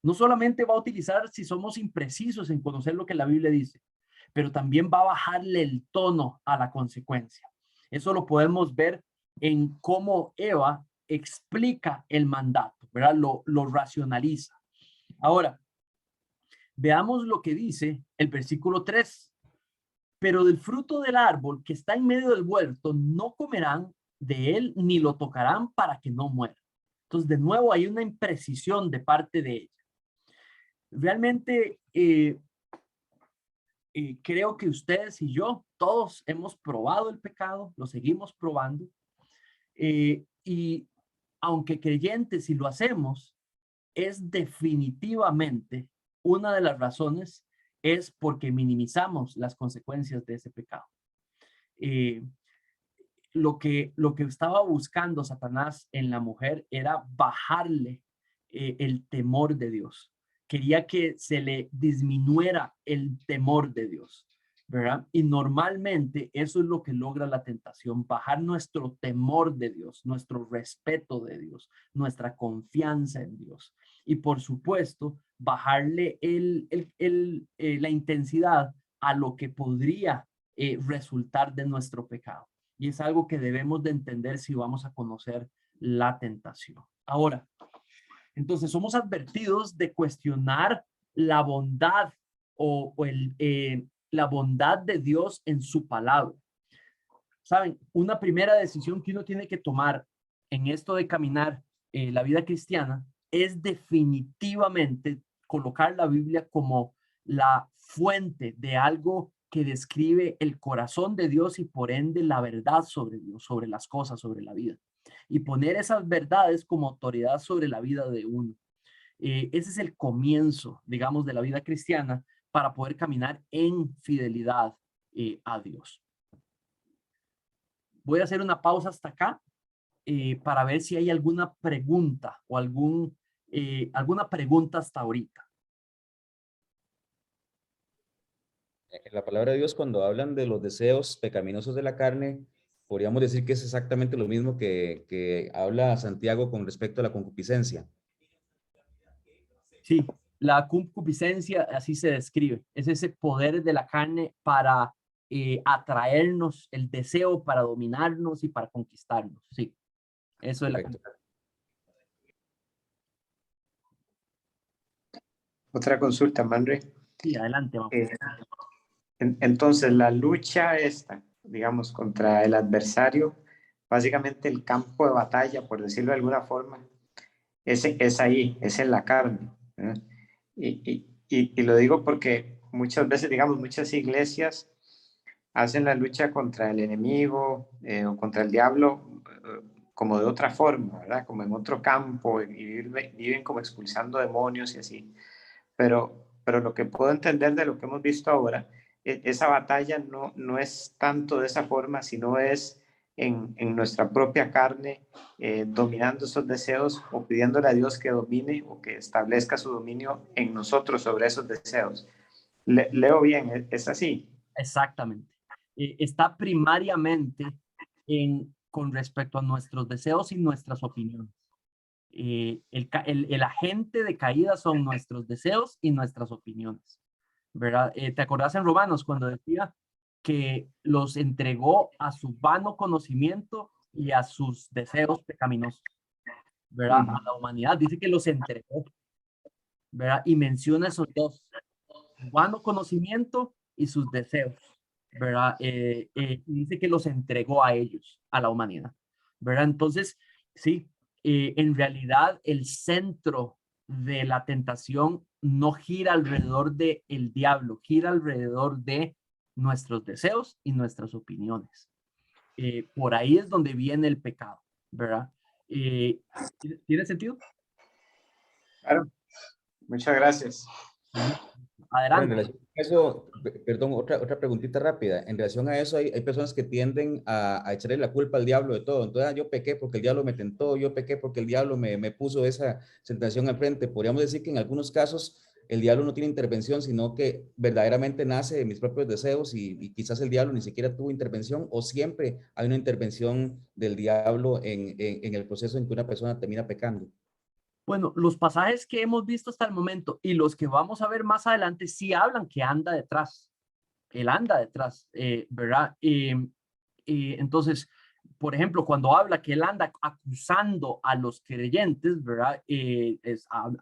No solamente va a utilizar si somos imprecisos en conocer lo que la Biblia dice, pero también va a bajarle el tono a la consecuencia. Eso lo podemos ver en cómo Eva explica el mandato, ¿verdad? Lo racionaliza. Ahora, veamos lo que dice el versículo 3. Pero del fruto del árbol que está en medio del huerto no comerán de él ni lo tocarán para que no muera. Entonces, de nuevo, hay una imprecisión de parte de ella. Realmente, creo que ustedes y yo, todos hemos probado el pecado, lo seguimos probando. Y aunque creyentes, si lo hacemos, es definitivamente una de las razones es porque minimizamos las consecuencias de ese pecado. Lo que estaba buscando Satanás en la mujer era bajarle el temor de Dios. Quería que se le disminuyera el temor de Dios, ¿verdad? Y normalmente eso es lo que logra la tentación, bajar nuestro temor de Dios, nuestro respeto de Dios, nuestra confianza en Dios. Y por supuesto, bajarle la intensidad a lo que podría resultar de nuestro pecado. Y es algo que debemos de entender si vamos a conocer la tentación. Ahora, entonces somos advertidos de cuestionar la bondad la bondad de Dios en su palabra. Saben, una primera decisión que uno tiene que tomar en esto de caminar la vida cristiana es definitivamente colocar la Biblia como la fuente de algo que describe el corazón de Dios y por ende la verdad sobre Dios, sobre las cosas, sobre la vida. Y poner esas verdades como autoridad sobre la vida de uno. Ese es el comienzo, digamos, de la vida cristiana para poder caminar en fidelidad a Dios. Voy a hacer una pausa hasta acá para ver si hay alguna pregunta o alguna pregunta hasta ahorita. En la palabra de Dios, cuando hablan de los deseos pecaminosos de la carne, podríamos decir que es exactamente lo mismo que habla Santiago con respecto a la concupiscencia. Sí, la concupiscencia así se describe. Es ese poder de la carne para atraernos, el deseo para dominarnos y para conquistarnos. Sí, eso es la Perfecto. Otra consulta, Manre. Sí, adelante, vamos. Entonces, la lucha esta, digamos, contra el adversario, básicamente el campo de batalla, por decirlo de alguna forma, es ahí, es en la carne. ¿Verdad? Y lo digo porque muchas veces, digamos, muchas iglesias hacen la lucha contra el enemigo o contra el diablo como de otra forma, ¿verdad? Como en otro campo, y viven como expulsando demonios y así. Pero lo que puedo entender de lo que hemos visto ahora, esa batalla no es tanto de esa forma, sino es en nuestra propia carne, dominando esos deseos o pidiéndole a Dios que domine o que establezca su dominio en nosotros sobre esos deseos. Leo bien, ¿es así? Exactamente. Está primariamente con respecto a nuestros deseos y nuestras opiniones. El agente de caída son nuestros deseos y nuestras opiniones, ¿verdad? ¿Te acordás en Romanos cuando decía que los entregó a su vano conocimiento y a sus deseos pecaminosos, ¿verdad? A la humanidad, dice que los entregó, ¿verdad? Y menciona esos dos, vano conocimiento y sus deseos, ¿verdad? Y dice que los entregó a ellos, a la humanidad, ¿verdad? Entonces, sí, en realidad el centro de la tentación no gira alrededor del diablo, gira alrededor de nuestros deseos y nuestras opiniones. Por ahí es donde viene el pecado, ¿verdad? ¿Tiene sentido? Claro. Muchas gracias. Adelante. Bueno, en relación a eso, perdón, otra preguntita rápida. En relación a eso, hay personas que tienden a echarle la culpa al diablo de todo. Entonces, yo pequé porque el diablo me tentó, yo pequé porque el diablo me puso esa tentación al frente. Podríamos decir que en algunos casos el diablo no tiene intervención, sino que verdaderamente nace de mis propios deseos y quizás el diablo ni siquiera tuvo intervención, o siempre hay una intervención del diablo en el proceso en que una persona termina pecando. Bueno, los pasajes que hemos visto hasta el momento y los que vamos a ver más adelante sí hablan que anda detrás. Él anda detrás, ¿verdad? Entonces, por ejemplo, cuando habla que él anda acusando a los creyentes, ¿verdad?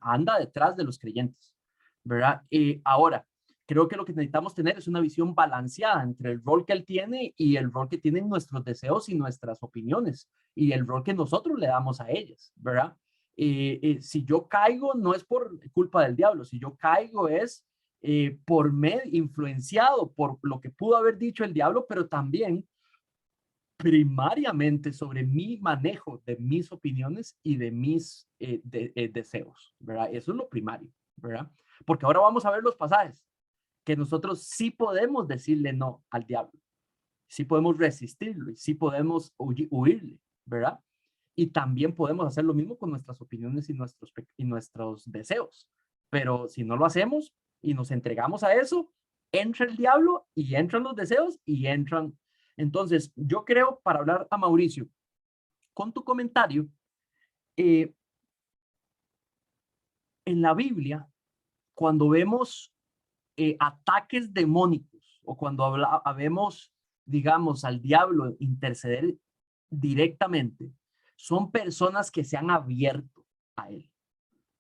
Anda detrás de los creyentes, ¿verdad? Ahora, creo que lo que necesitamos tener es una visión balanceada entre el rol que él tiene y el rol que tienen nuestros deseos y nuestras opiniones y el rol que nosotros le damos a ellas, ¿verdad? Si yo caigo, no es por culpa del diablo, si yo caigo es por medio, influenciado por lo que pudo haber dicho el diablo, pero también primariamente sobre mi manejo de mis opiniones y de mis deseos, ¿verdad? Eso es lo primario, ¿verdad? Porque ahora vamos a ver los pasajes que nosotros sí podemos decirle no al diablo, sí podemos resistirlo y sí podemos huirle, ¿verdad? Y también podemos hacer lo mismo con nuestras opiniones y nuestros deseos. Pero si no lo hacemos y nos entregamos a eso, entra el diablo y entran los deseos y entran. Entonces, yo creo, para hablar a Mauricio, con tu comentario, en la Biblia, cuando vemos ataques demónicos o cuando vemos, digamos, al diablo interceder directamente, son personas que se han abierto a él,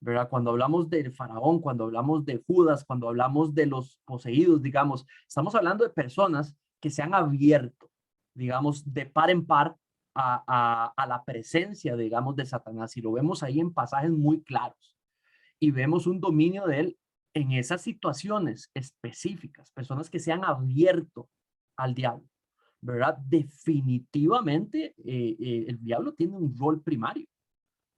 ¿verdad? Cuando hablamos del faraón, cuando hablamos de Judas, cuando hablamos de los poseídos, digamos, estamos hablando de personas que se han abierto, digamos, de par en par a la presencia, digamos, de Satanás. Y lo vemos ahí en pasajes muy claros. Y vemos un dominio de él en esas situaciones específicas, personas que se han abierto al diablo, ¿verdad? Definitivamente el diablo tiene un rol primario,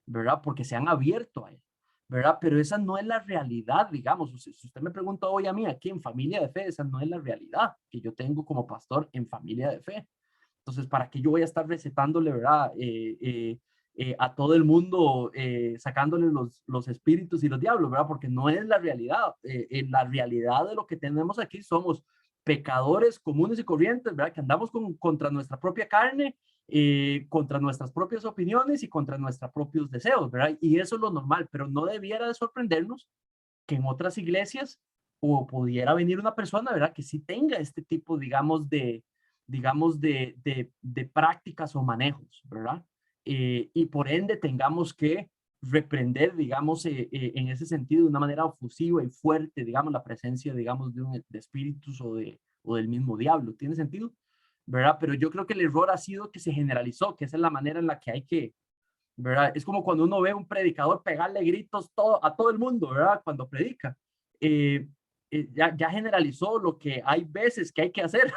¿verdad? Porque se han abierto a él, ¿verdad? Pero esa no es la realidad, digamos. Si usted me pregunta hoy a mí, aquí en Familia de Fe, esa no es la realidad que yo tengo como pastor en Familia de Fe. Entonces, ¿para qué yo voy a estar recetándole, verdad? A todo el mundo, sacándole los espíritus y los diablos, ¿verdad? Porque no es la realidad. La realidad de lo que tenemos aquí somos pecadores comunes y corrientes, ¿verdad? Que andamos contra nuestra propia carne, contra nuestras propias opiniones y contra nuestros propios deseos, ¿verdad? Y eso es lo normal, pero no debiera de sorprendernos que en otras iglesias o pudiera venir una persona, ¿verdad? Que sí tenga este tipo, digamos, de prácticas o manejos, ¿verdad? Y por ende tengamos que reprender, digamos, en ese sentido, de una manera ofusiva y fuerte, digamos, la presencia, digamos, de espíritus o del mismo diablo. ¿Tiene sentido? ¿Verdad? Pero yo creo que el error ha sido que se generalizó, que esa es la manera en la que hay que, ¿verdad? Es como cuando uno ve a un predicador pegarle gritos a todo el mundo, ¿verdad? Cuando predica. Ya generalizó lo que hay veces que hay que hacer,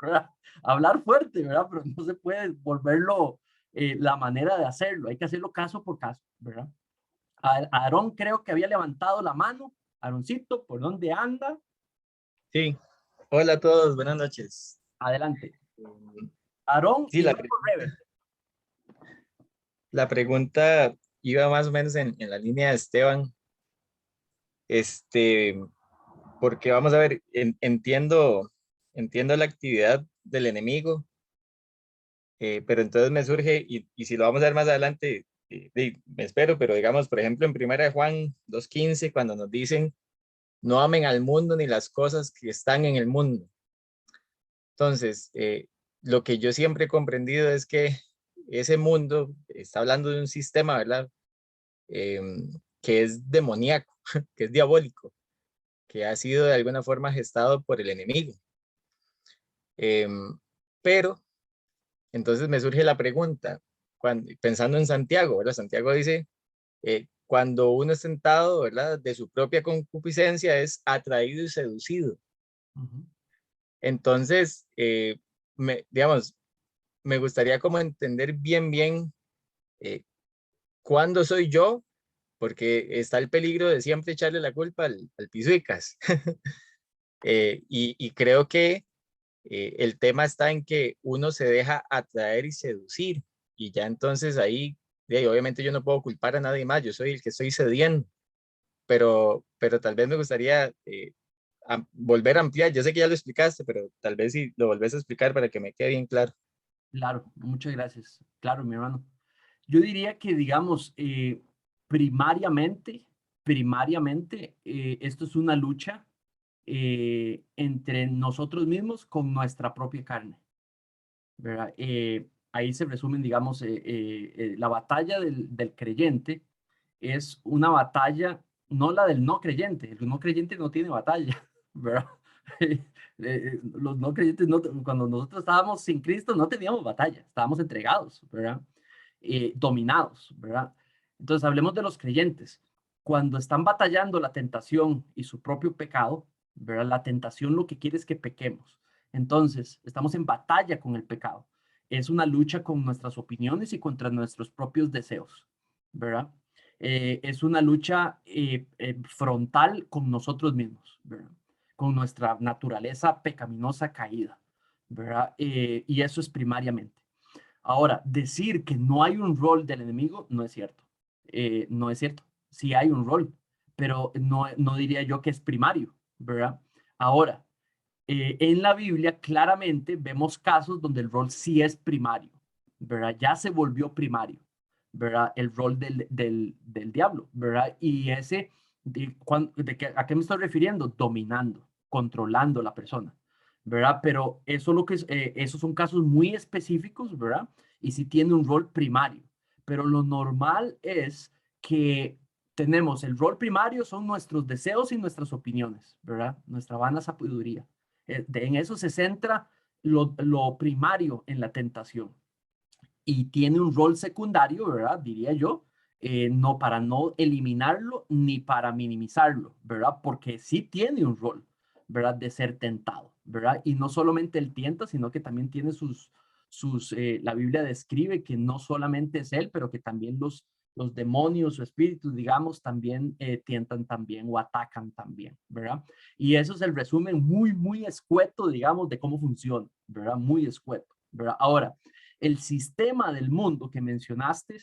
¿verdad? Hablar fuerte, ¿verdad? Pero no se puede volverlo la manera de hacerlo. Hay que hacerlo caso por caso, ¿verdad? Aarón creo que había levantado la mano. Aaroncito, ¿por dónde anda? Sí, hola a todos, buenas noches. Adelante. Aarón Sí, y luego Rebe. la pregunta iba más o menos en la línea de Esteban. Porque vamos a ver, entiendo la actividad del enemigo, pero entonces me surge, y si lo vamos a ver más adelante, me espero, pero digamos, por ejemplo, en 1 Juan 2:15, cuando nos dicen, no amen al mundo ni las cosas que están en el mundo. Entonces, lo que yo siempre he comprendido es que ese mundo está hablando de un sistema, ¿verdad? Que es demoníaco, que es diabólico, que ha sido de alguna forma gestado por el enemigo. Pero, entonces me surge la pregunta, pensando en Santiago, ¿verdad? Santiago dice, cuando uno es tentado, ¿verdad? De su propia concupiscencia es atraído y seducido. Entonces, digamos, me gustaría como entender bien cuándo soy yo, porque está el peligro de siempre echarle la culpa al pisuicas. Y creo que el tema está en que uno se deja atraer y seducir, y ya entonces ahí, obviamente yo no puedo culpar a nadie más, yo soy el que estoy cediendo, pero tal vez me gustaría volver a ampliar. Yo sé que ya lo explicaste, pero tal vez si lo volvés a explicar para que me quede bien claro. Claro, muchas gracias. Claro, mi hermano. Yo diría que, digamos, primariamente, esto es una lucha entre nosotros mismos con nuestra propia carne, ¿verdad? Ahí se resumen, digamos, la batalla del creyente es una batalla, no la del no creyente. El no creyente no tiene batalla, ¿verdad? Los no creyentes, cuando nosotros estábamos sin Cristo, no teníamos batalla, estábamos entregados, ¿verdad? Dominados, ¿verdad? Entonces, hablemos de los creyentes. Cuando están batallando la tentación y su propio pecado, ¿verdad? La tentación lo que quiere es que pequemos. Entonces, estamos en batalla con el pecado. Es una lucha con nuestras opiniones y contra nuestros propios deseos, ¿verdad? Es una lucha frontal con nosotros mismos, ¿verdad? Con nuestra naturaleza pecaminosa caída, ¿verdad? Y eso es primariamente. Ahora, decir que no hay un rol del enemigo no es cierto. No es cierto. Sí hay un rol, pero no diría yo que es primario, ¿verdad? Ahora, en la Biblia claramente vemos casos donde el rol sí es primario, ¿verdad? Ya se volvió primario, ¿verdad? El rol del diablo, ¿verdad? Y ese, ¿a qué me estoy refiriendo? Dominando, controlando a la persona, ¿verdad? Pero eso esos son casos muy específicos, ¿verdad? Y sí tiene un rol primario, pero lo normal es que tenemos el rol primario, son nuestros deseos y nuestras opiniones, ¿verdad? Nuestra vana sabiduría. En eso se centra lo primario en la tentación. y tiene un rol secundario, ¿verdad? Diría yo, no para no eliminarlo ni para minimizarlo, ¿verdad? Porque sí tiene un rol, ¿verdad? De ser tentado, ¿verdad? Y no solamente él tienta, sino que también tiene la Biblia describe que no solamente es él, pero que también los demonios o espíritus, digamos, también tientan también o atacan también, ¿verdad? Y eso es el resumen muy, muy escueto, digamos, de cómo funciona, ¿verdad? Muy escueto, ¿verdad? Ahora, el sistema del mundo que mencionaste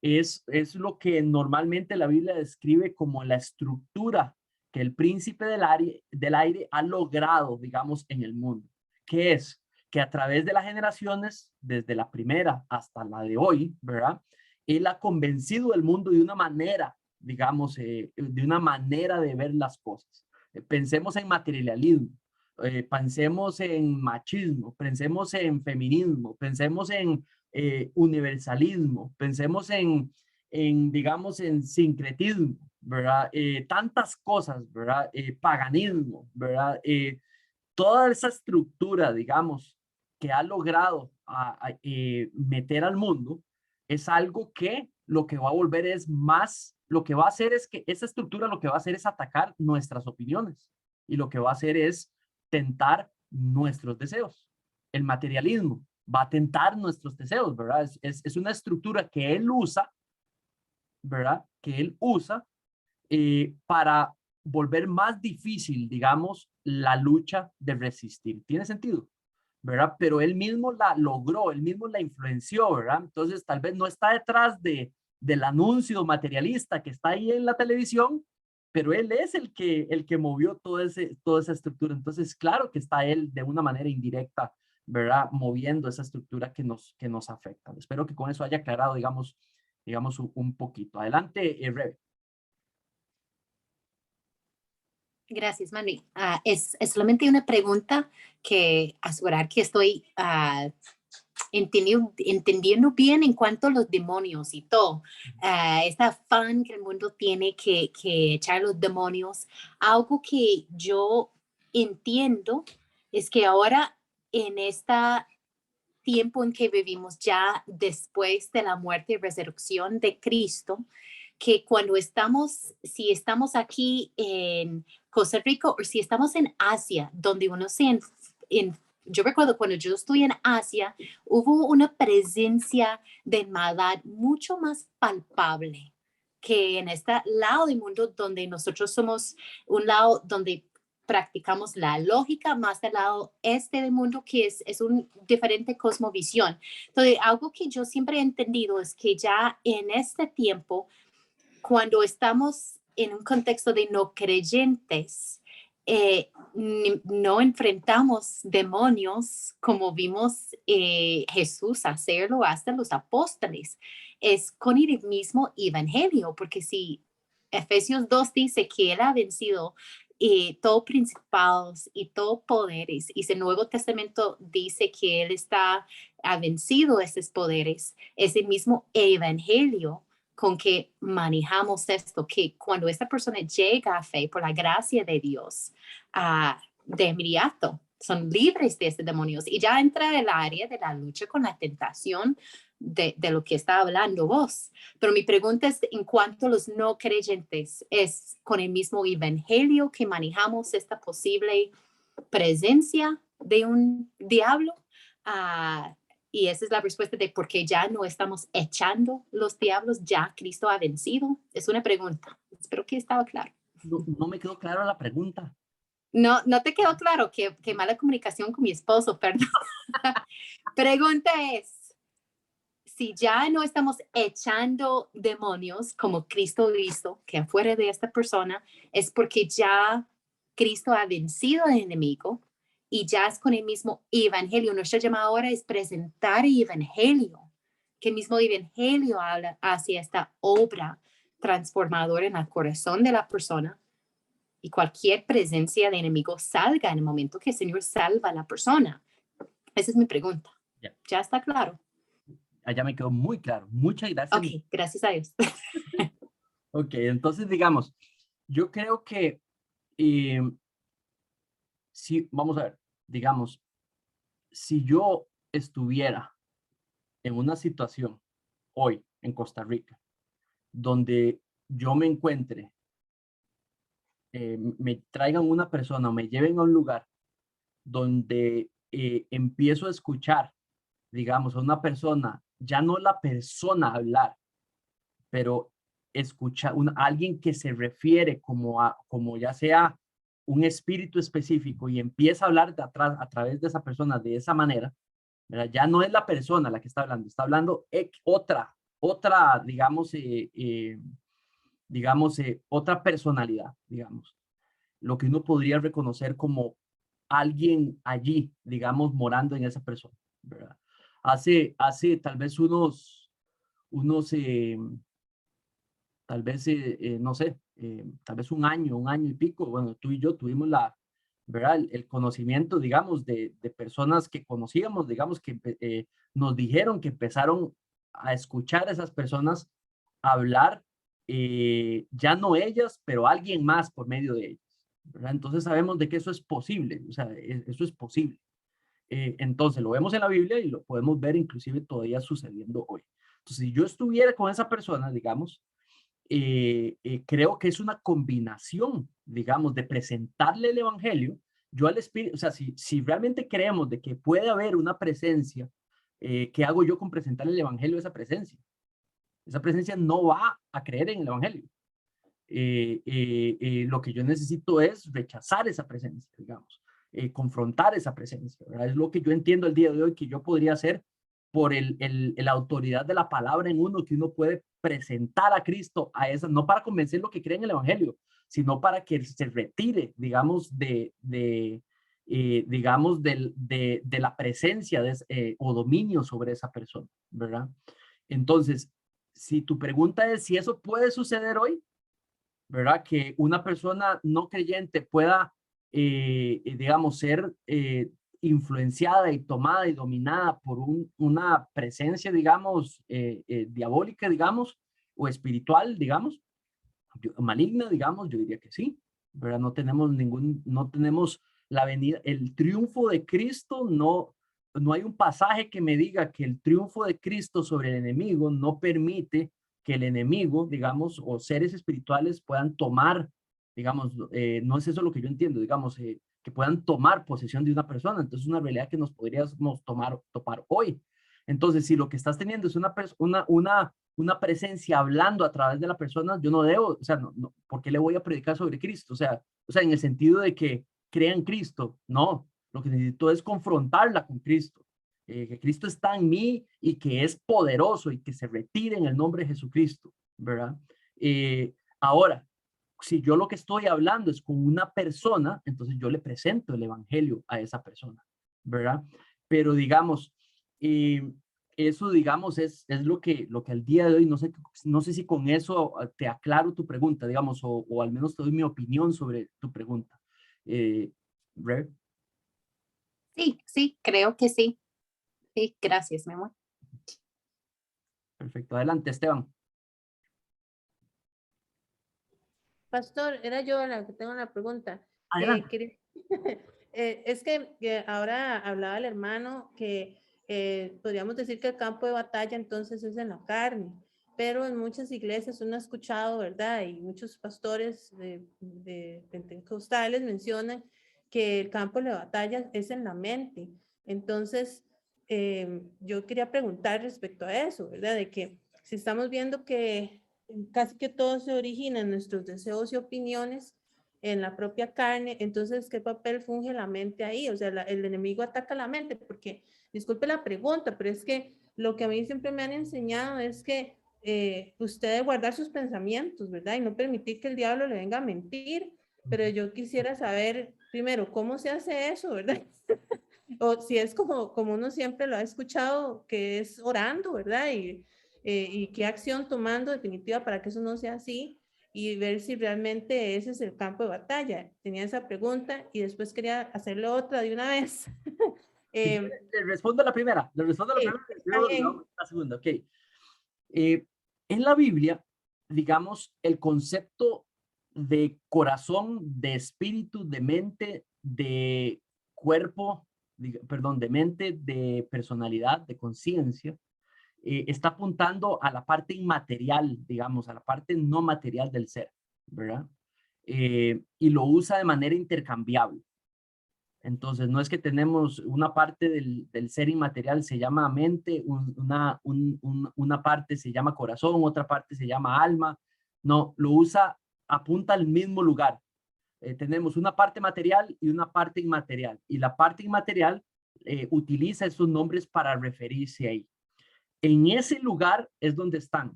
es lo que normalmente la Biblia describe como la estructura que el príncipe del aire ha logrado, digamos, en el mundo. ¿Qué es? Que a través de las generaciones, desde la primera hasta la de hoy, ¿verdad? Él ha convencido el mundo de una manera, digamos, de una manera de ver las cosas. Pensemos en materialismo, pensemos en machismo, pensemos en feminismo, pensemos en universalismo, pensemos digamos, en sincretismo, ¿verdad? Tantas cosas, ¿verdad? Paganismo, ¿verdad? Toda esa estructura, digamos, que ha logrado meter al mundo, es algo que lo que va a volver es más, lo que va a hacer es que esa estructura lo que va a hacer es atacar nuestras opiniones y lo que va a hacer es tentar nuestros deseos. El materialismo va a tentar nuestros deseos, ¿verdad? Es una estructura que él usa, ¿verdad? Que él usa para volver más difícil, digamos, la lucha de resistir. ¿Tiene sentido? ¿Verdad? Pero él mismo la logró, él mismo la influenció, ¿verdad? Entonces, tal vez no está detrás del anuncio materialista que está ahí en la televisión, pero él es el que movió toda esa estructura. Entonces, claro que está él de una manera indirecta, ¿verdad? Moviendo esa estructura que nos afecta. Espero que con eso haya aclarado, digamos un poquito. Adelante, Rebe. Gracias, Manu. Es solamente una pregunta que asegurar que estoy entendiendo bien en cuanto a los demonios y todo. Este afán que el mundo tiene que echar los demonios. Algo que yo entiendo es que ahora en este tiempo en que vivimos ya después de la muerte y resurrección de Cristo, que cuando si estamos aquí en Costa Rica o si estamos en Asia, donde uno yo recuerdo cuando yo estuve en Asia, hubo una presencia de maldad mucho más palpable que en este lado del mundo donde nosotros somos un lado donde practicamos la lógica, más del lado este del mundo que es un diferente cosmovisión. Entonces, algo que yo siempre he entendido es que ya en este tiempo, cuando estamos en un contexto de no creyentes, no enfrentamos demonios como vimos Jesús hacerlo hasta los apóstoles. Es con el mismo evangelio, porque si Efesios 2 dice que él ha vencido todo principados y todo poderes, y el Nuevo Testamento dice que él ha vencido esos poderes, es el mismo evangelio con que manejamos esto, que cuando esta persona llega a fe por la gracia de Dios, de inmediato son libres de estos demonios y ya entra el área de la lucha con la tentación de lo que está hablando vos. Pero mi pregunta es en cuanto a los no creyentes, ¿es con el mismo evangelio que manejamos esta posible presencia de un diablo? Y esa es la respuesta de por qué ya no estamos echando los diablos, ya Cristo ha vencido. Es una pregunta. Espero que estaba claro. No me quedó clara la pregunta. No te quedó claro. Qué mala comunicación con mi esposo, perdón. Pregunta es, si ya no estamos echando demonios como Cristo hizo, que afuera de esta persona, es porque ya Cristo ha vencido al enemigo y ya es con el mismo evangelio. Nuestra llamada ahora es presentar el evangelio, que el mismo evangelio habla hacia esta obra transformadora en el corazón de la persona y cualquier presencia de enemigo salga en el momento que el Señor salva a la persona. Esa es mi pregunta. ¿Ya está claro? Allá me quedó muy claro. Muchas gracias. Ok, gracias a Dios. Ok, entonces digamos, yo creo que sí, vamos a ver, digamos, si yo estuviera en una situación hoy en Costa Rica, donde yo me encuentre, me traigan una persona o me lleven a un lugar donde empiezo a escuchar, digamos, a una persona, ya no la persona hablar, pero escuchar alguien que se refiere como ya sea un espíritu específico y empieza a hablar de atrás a través de esa persona de esa manera, ¿verdad? Ya no es la persona la que está hablando otra, digamos, otra personalidad, digamos, lo que uno podría reconocer como alguien allí, digamos, morando en esa persona, ¿verdad? Hace tal vez tal vez, no sé, tal vez un año y pico, bueno, tú y yo tuvimos ¿verdad? El conocimiento, digamos, de personas que conocíamos, digamos, que nos dijeron que empezaron a escuchar a esas personas hablar, ya no ellas, pero alguien más por medio de ellas, ¿verdad? Entonces sabemos de que eso es posible, o sea, eso es posible. Entonces lo vemos en la Biblia y lo podemos ver inclusive todavía sucediendo hoy. Entonces, si yo estuviera con esa persona, digamos, creo que es una combinación, digamos, de presentarle el evangelio, yo al espíritu, o sea, si realmente creemos de que puede haber una presencia, ¿qué hago yo con presentarle el evangelio a esa presencia? Esa presencia no va a creer en el evangelio. Lo que yo necesito es rechazar esa presencia, digamos, confrontar esa presencia, ¿verdad? Es lo que yo entiendo el día de hoy que yo podría hacer por la autoridad de la palabra en uno, que uno puede presentar a Cristo a esa, no para convencer lo que cree en el evangelio, sino para que se retire, digamos, digamos, de la presencia o dominio sobre esa persona, ¿verdad? Entonces, si tu pregunta es si eso puede suceder hoy, ¿verdad? Que una persona no creyente pueda, digamos, ser influenciada y tomada y dominada por una presencia, digamos, diabólica, digamos, o espiritual, digamos, maligna, digamos, yo diría que sí, ¿verdad? No tenemos la venida, el triunfo de Cristo, no hay un pasaje que me diga que el triunfo de Cristo sobre el enemigo no permite que el enemigo, digamos, o seres espirituales puedan tomar, digamos, no es eso lo que yo entiendo, digamos, que puedan tomar posesión de una persona. Entonces es una realidad que nos podríamos topar hoy. Entonces, si lo que estás teniendo es una presencia hablando a través de la persona, yo no debo, o sea, ¿por qué le voy a predicar sobre Cristo? O sea, en el sentido de que crea en Cristo, no, lo que necesito es confrontarla con Cristo. Que Cristo está en mí y que es poderoso y que se retire en el nombre de Jesucristo, ¿verdad? Ahora, si yo lo que estoy hablando es con una persona, entonces yo le presento el evangelio a esa persona, ¿verdad? Pero digamos, eso, digamos, es lo que al día de hoy, no sé si con eso te aclaro tu pregunta, digamos, o al menos te doy mi opinión sobre tu pregunta. Rev. Sí, creo que sí. Sí, gracias, mi amor. Perfecto, adelante, Esteban. Pastor, era yo la que tengo la pregunta. Adelante. Es que ahora hablaba el hermano que podríamos decir que el campo de batalla entonces es en la carne, pero en muchas iglesias uno ha escuchado, ¿verdad? Y muchos pastores de pentecostales mencionan que el campo de batalla es en la mente. Entonces, yo quería preguntar respecto a eso, ¿verdad? De que si estamos viendo que casi que todo se origina en nuestros deseos y opiniones, en la propia carne, entonces, ¿qué papel funge la mente ahí? O sea, el enemigo ataca la mente, porque, disculpe la pregunta, pero es que lo que a mí siempre me han enseñado es que usted debe guardar sus pensamientos, ¿verdad? Y no permitir que el diablo le venga a mentir, pero yo quisiera saber, primero, ¿cómo se hace eso, verdad? O si es como uno siempre lo ha escuchado, que es orando, ¿verdad? Y qué acción tomando definitiva para que eso no sea así y ver si realmente ese es el campo de batalla. Tenía esa pregunta y después quería hacerle otra de una vez. Le respondo a la primera, luego la segunda, ok. En la Biblia, digamos, el concepto de corazón, de espíritu, de mente, de cuerpo, perdón, de mente, de personalidad, de conciencia, está apuntando a la parte inmaterial, digamos, a la parte no material del ser, ¿verdad? Y lo usa de manera intercambiable. Entonces, no es que tenemos una parte del ser inmaterial se llama mente, una parte se llama corazón, otra parte se llama alma. No, lo usa, apunta al mismo lugar. Tenemos una parte material y una parte inmaterial. Y la parte inmaterial utiliza esos nombres para referirse ahí. En ese lugar es donde están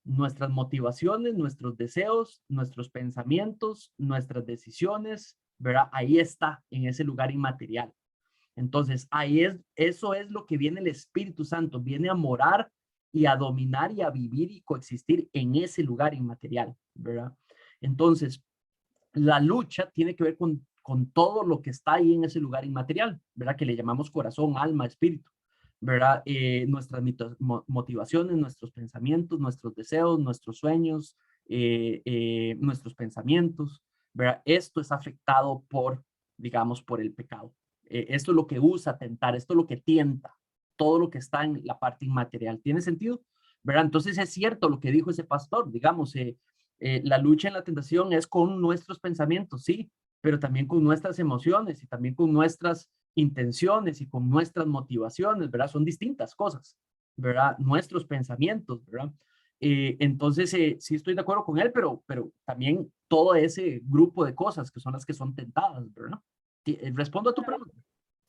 nuestras motivaciones, nuestros deseos, nuestros pensamientos, nuestras decisiones, ¿verdad? Ahí está, en ese lugar inmaterial. Entonces, eso es lo que viene el Espíritu Santo, viene a morar y a dominar y a vivir y coexistir en ese lugar inmaterial, ¿verdad? Entonces, la lucha tiene que ver con todo lo que está ahí en ese lugar inmaterial, ¿verdad? Que le llamamos corazón, alma, espíritu, ¿verdad? Nuestras motivaciones, nuestros pensamientos, nuestros deseos, nuestros sueños, nuestros pensamientos, ¿verdad? Esto es afectado por, digamos, por el pecado. Esto es lo que usa tentar, esto es lo que tienta, todo lo que está en la parte inmaterial. ¿Tiene sentido? ¿Verdad? Entonces es cierto lo que dijo ese pastor, digamos, la lucha en la tentación es con nuestros pensamientos, sí, pero también con nuestras emociones y también con nuestras intenciones y con nuestras motivaciones, ¿verdad? Son distintas cosas, ¿verdad? Nuestros pensamientos, ¿verdad? Entonces, sí estoy de acuerdo con él, pero también todo ese grupo de cosas que son las que son tentadas, ¿verdad? ¿Respondo a tu pregunta?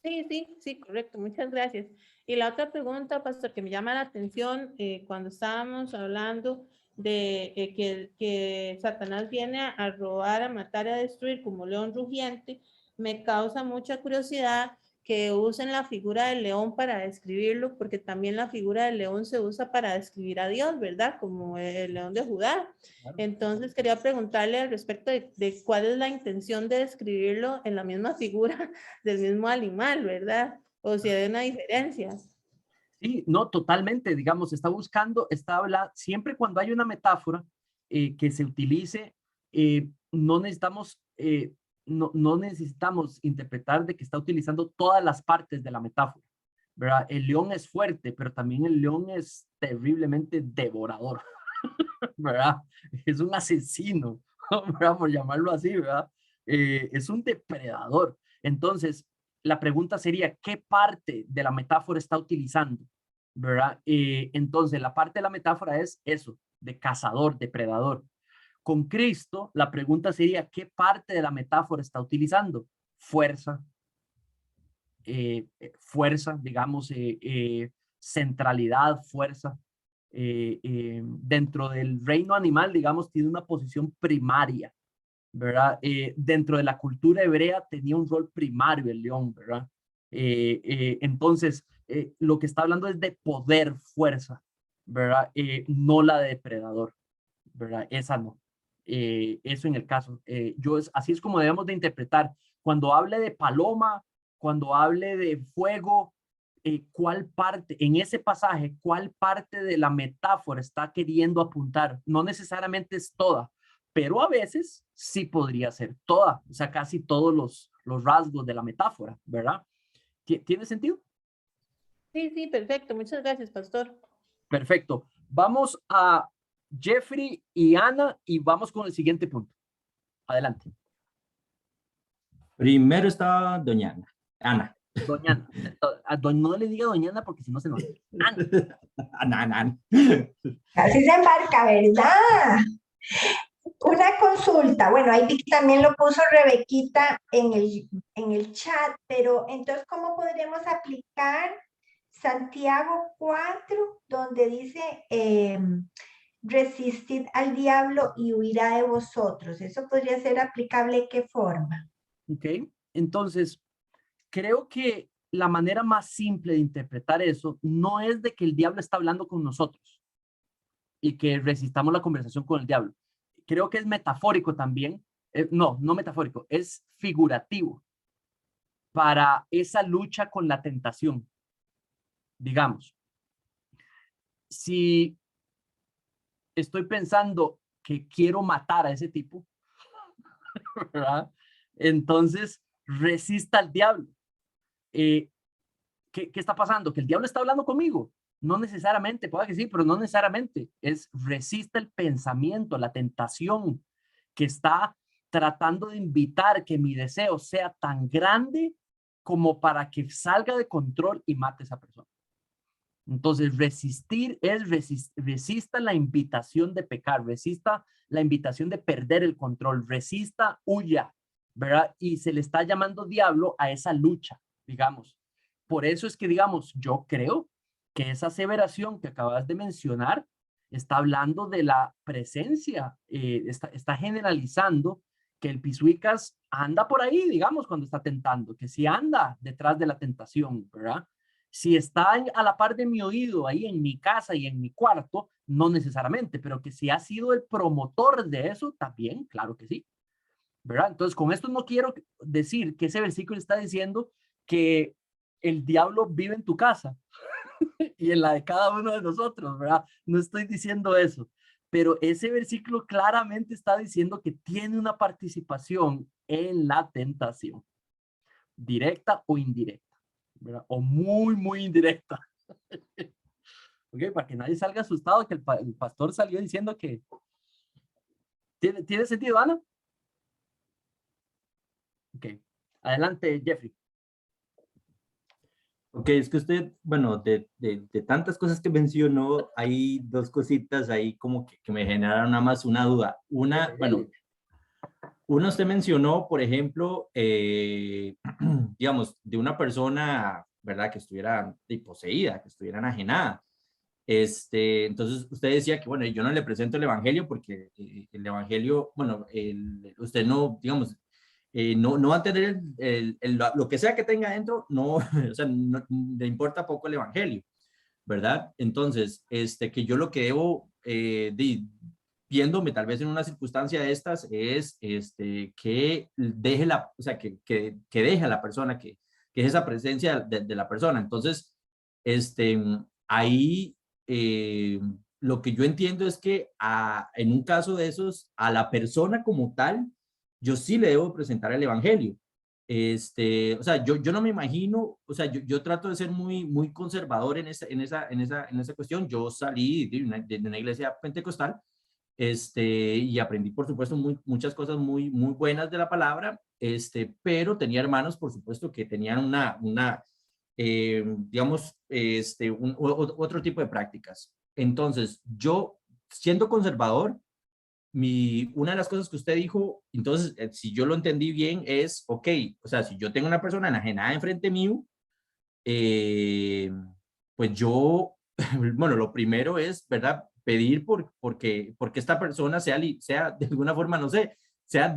Sí, correcto. Muchas gracias. Y la otra pregunta, pastor, que me llama la atención cuando estábamos hablando de que Satanás viene a robar, a matar, a destruir como león rugiente, me causa mucha curiosidad que usen la figura del león para describirlo, porque también la figura del león se usa para describir a Dios, ¿verdad? Como el león de Judá. Entonces quería preguntarle al respecto de cuál es la intención de describirlo en la misma figura del mismo animal, ¿verdad? O si hay una diferencia. Sí, no, totalmente, digamos, siempre cuando hay una metáfora que se utilice, no necesitamos, no necesitamos interpretar de que está utilizando todas las partes de la metáfora, ¿verdad? El león es fuerte, pero también el león es terriblemente devorador, ¿verdad? Es un asesino, ¿verdad? Por llamarlo así, ¿verdad? Es un depredador. Entonces, la pregunta sería, ¿qué parte de la metáfora está utilizando? ¿Verdad? Entonces, la parte de la metáfora es eso, de cazador, depredador. Con Cristo, la pregunta sería, ¿qué parte de la metáfora está utilizando? Fuerza, digamos, centralidad, fuerza. Dentro del reino animal, digamos, tiene una posición primaria, ¿verdad? Dentro de la cultura hebrea tenía un rol primario el león, ¿verdad? Entonces, lo que está hablando es de poder, fuerza, ¿verdad? No la de depredador, ¿verdad? Esa no. Eso en el caso. Así es como debemos de interpretar. Cuando hable de paloma, cuando hable de fuego, ¿cuál parte, en ese pasaje, cuál parte de la metáfora está queriendo apuntar? No necesariamente es toda, pero a veces sí podría ser toda, o sea, casi todos los rasgos de la metáfora, ¿verdad? ¿Tiene sentido? Sí, perfecto. Muchas gracias, pastor. Perfecto. Vamos a Jeffrey y Ana y vamos con el siguiente punto. Adelante. Primero estaba doña Ana. Doña Ana. No le diga doña Ana porque si no se nos... Ana. Así se embarca, ¿verdad? Una consulta, bueno, ahí vi que también lo puso Rebequita en el chat, pero entonces, ¿cómo podríamos aplicar Santiago 4, donde dice, resistid al diablo y huirá de vosotros? ¿Eso podría ser aplicable de qué forma? Ok, entonces, creo que la manera más simple de interpretar eso no es de que el diablo está hablando con nosotros y que resistamos la conversación con el diablo. Creo que es metafórico también. No metafórico, es figurativo para esa lucha con la tentación. Digamos, si estoy pensando que quiero matar a ese tipo, ¿verdad? Entonces resista al diablo. ¿Qué está pasando? ¿Que el diablo está hablando conmigo? No necesariamente, puede que sí, pero no necesariamente. Es resista el pensamiento, la tentación que está tratando de invitar que mi deseo sea tan grande como para que salga de control y mate a esa persona. Entonces, resistir es resista la invitación de pecar, resista la invitación de perder el control, resista, huya, ¿verdad? Y se le está llamando diablo a esa lucha, digamos. Por eso es que, digamos, yo creo que esa aseveración que acabas de mencionar está hablando de la presencia, está generalizando que el pisuicas anda por ahí, digamos, cuando está tentando, que si anda detrás de la tentación, ¿verdad? Si está a la par de mi oído, ahí en mi casa y en mi cuarto, no necesariamente, pero que si ha sido el promotor de eso, también, claro que sí, ¿verdad? Entonces, con esto no quiero decir que ese versículo está diciendo que el diablo vive en tu casa y en la de cada uno de nosotros, ¿verdad? No estoy diciendo eso, pero ese versículo claramente está diciendo que tiene una participación en la tentación, directa o indirecta, ¿verdad? O muy, muy indirecta. Ok, para que nadie salga asustado que el pastor salió diciendo que... ¿Tiene sentido, Ana? Ok. Adelante, Jeffrey. Ok, es que usted, bueno, de tantas cosas que mencionó, hay dos cositas ahí como que me generaron nada más una duda. Una, bueno, una usted mencionó, por ejemplo, digamos, de una persona, ¿verdad? Que estuviera poseída, que estuviera enajenada. Entonces usted decía que, bueno, yo no le presento el evangelio porque el evangelio, bueno, usted no, digamos, no va a tener lo que sea que tenga dentro, no, o sea, no, le importa poco el evangelio, ¿verdad? Entonces, que yo lo que debo, viéndome tal vez en una circunstancia de estas, es que deje o sea, que deje a la persona, que es esa presencia de la persona. Entonces, ahí lo que yo entiendo es que en un caso de esos, a la persona como tal, yo sí le debo presentar el evangelio. O sea, yo no me imagino, o sea, yo trato de ser muy conservador en esa cuestión. Yo salí de una iglesia pentecostal, y aprendí, por supuesto, muchas cosas muy buenas de la palabra, pero tenía hermanos, por supuesto, que tenían digamos, otro tipo de prácticas. Entonces, yo, siendo conservador, una de las cosas que usted dijo, entonces, si yo lo entendí bien, es, ok, o sea, si yo tengo una persona enajenada enfrente mío, pues yo, bueno, lo primero es, ¿verdad? Pedir porque esta persona sea de alguna forma, no sé,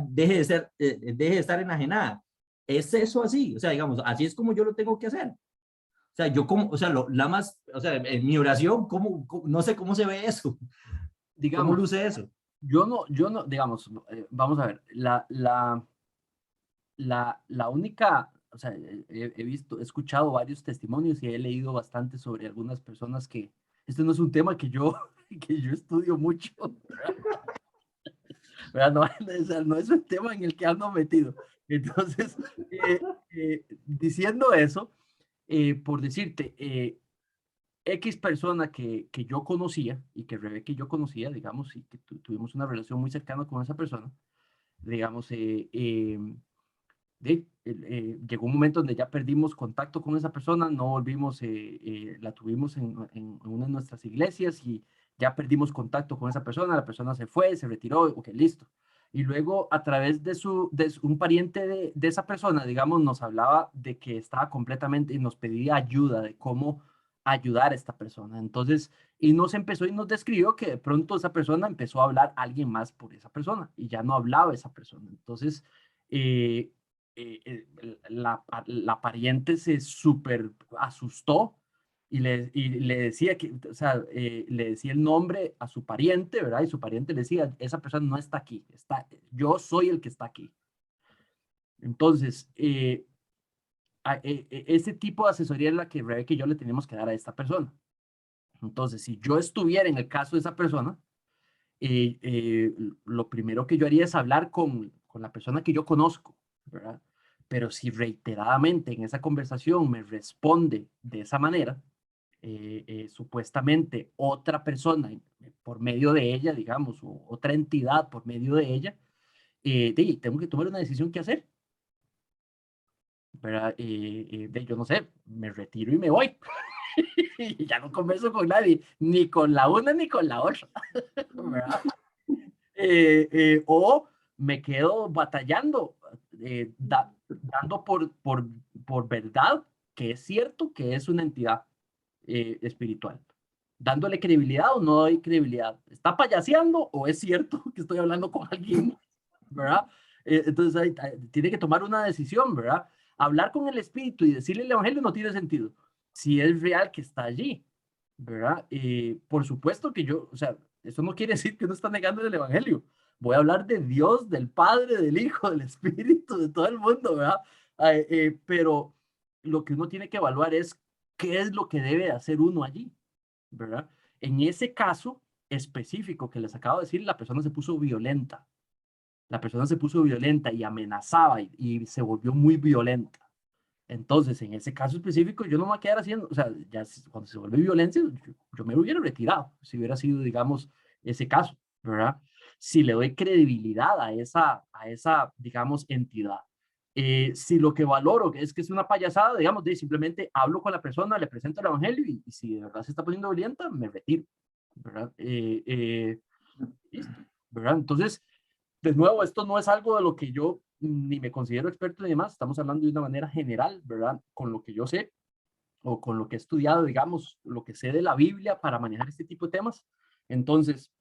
deje de estar enajenada. ¿Es eso así? O sea, digamos, así es como yo lo tengo que hacer. O sea, yo como, o sea, o sea, en mi oración, no sé cómo se ve eso. Digamos, ¿cómo luce eso? Yo no, digamos, vamos a ver, la única, o sea, he escuchado varios testimonios y he leído bastante sobre algunas personas que, este no es un tema que yo estudio mucho, ¿verdad? No, o sea, no es un tema en el que ando metido. Entonces, diciendo eso, por decirte, X persona que yo conocía y que Rebeca y yo conocía, digamos, y que tuvimos una relación muy cercana con esa persona, digamos, llegó un momento donde ya perdimos contacto con esa persona, no volvimos, la tuvimos en una de nuestras iglesias y ya perdimos contacto con esa persona, la persona se fue, se retiró, ok, listo. Y luego a través de un pariente de esa persona, digamos, nos hablaba de que estaba completamente y nos pedía ayuda de cómo ayudar a esta persona. Entonces, y nos empezó y nos describió que de pronto esa persona empezó a hablar a alguien más por esa persona y ya no hablaba esa persona. Entonces, la pariente se súper asustó y le decía que, o sea, le decía el nombre a su pariente, ¿verdad? Y su pariente le decía, esa persona no está aquí, yo soy el que está aquí. Entonces, ese tipo de asesoría es la que Rebeca y yo le tenemos que dar a esta persona. Entonces, si yo estuviera en el caso de esa persona, lo primero que yo haría es hablar con la persona que yo conozco, ¿verdad? Pero si reiteradamente en esa conversación me responde de esa manera, supuestamente otra persona por medio de ella, digamos, o otra entidad por medio de ella, tengo que tomar una decisión que hacer. ¿Verdad? Yo no sé, me retiro y me voy. Y ya no converso con nadie, ni con la una ni con la otra. ¿Verdad? O me quedo batallando, dando por verdad que es cierto que es una entidad espiritual. Dándole credibilidad o no doy credibilidad. ¿Está payaseando o es cierto que estoy hablando con alguien? ¿Verdad? Entonces tiene que tomar una decisión, ¿verdad? Hablar con el espíritu y decirle el evangelio no tiene sentido. Si es real que está allí, ¿verdad? Por supuesto que yo, o sea, eso no quiere decir que uno está negando el evangelio. Voy a hablar de Dios, del Padre, del Hijo, del Espíritu, de todo el mundo, ¿verdad? Pero lo que uno tiene que evaluar es qué es lo que debe hacer uno allí, ¿verdad? En ese caso específico que les acabo de decir, la persona se puso violenta. La persona se puso violenta y amenazaba y se volvió muy violenta. Entonces, en ese caso específico, yo no me voy a quedar haciendo, o sea, ya cuando se vuelve violencia, yo me hubiera retirado, si hubiera sido, digamos, ese caso, ¿verdad? Si le doy credibilidad a esa digamos, entidad. Si lo que valoro es que es una payasada, digamos, simplemente hablo con la persona, le presento el evangelio y si de verdad se está poniendo violenta, me retiro, ¿verdad? Listo, ¿verdad? Entonces, de nuevo, esto no es algo de lo que yo ni me considero experto ni demás, estamos hablando de una manera general, ¿verdad? Con lo que yo sé o con lo que he estudiado, digamos, lo que sé de la Biblia para manejar este tipo de temas. Entonces,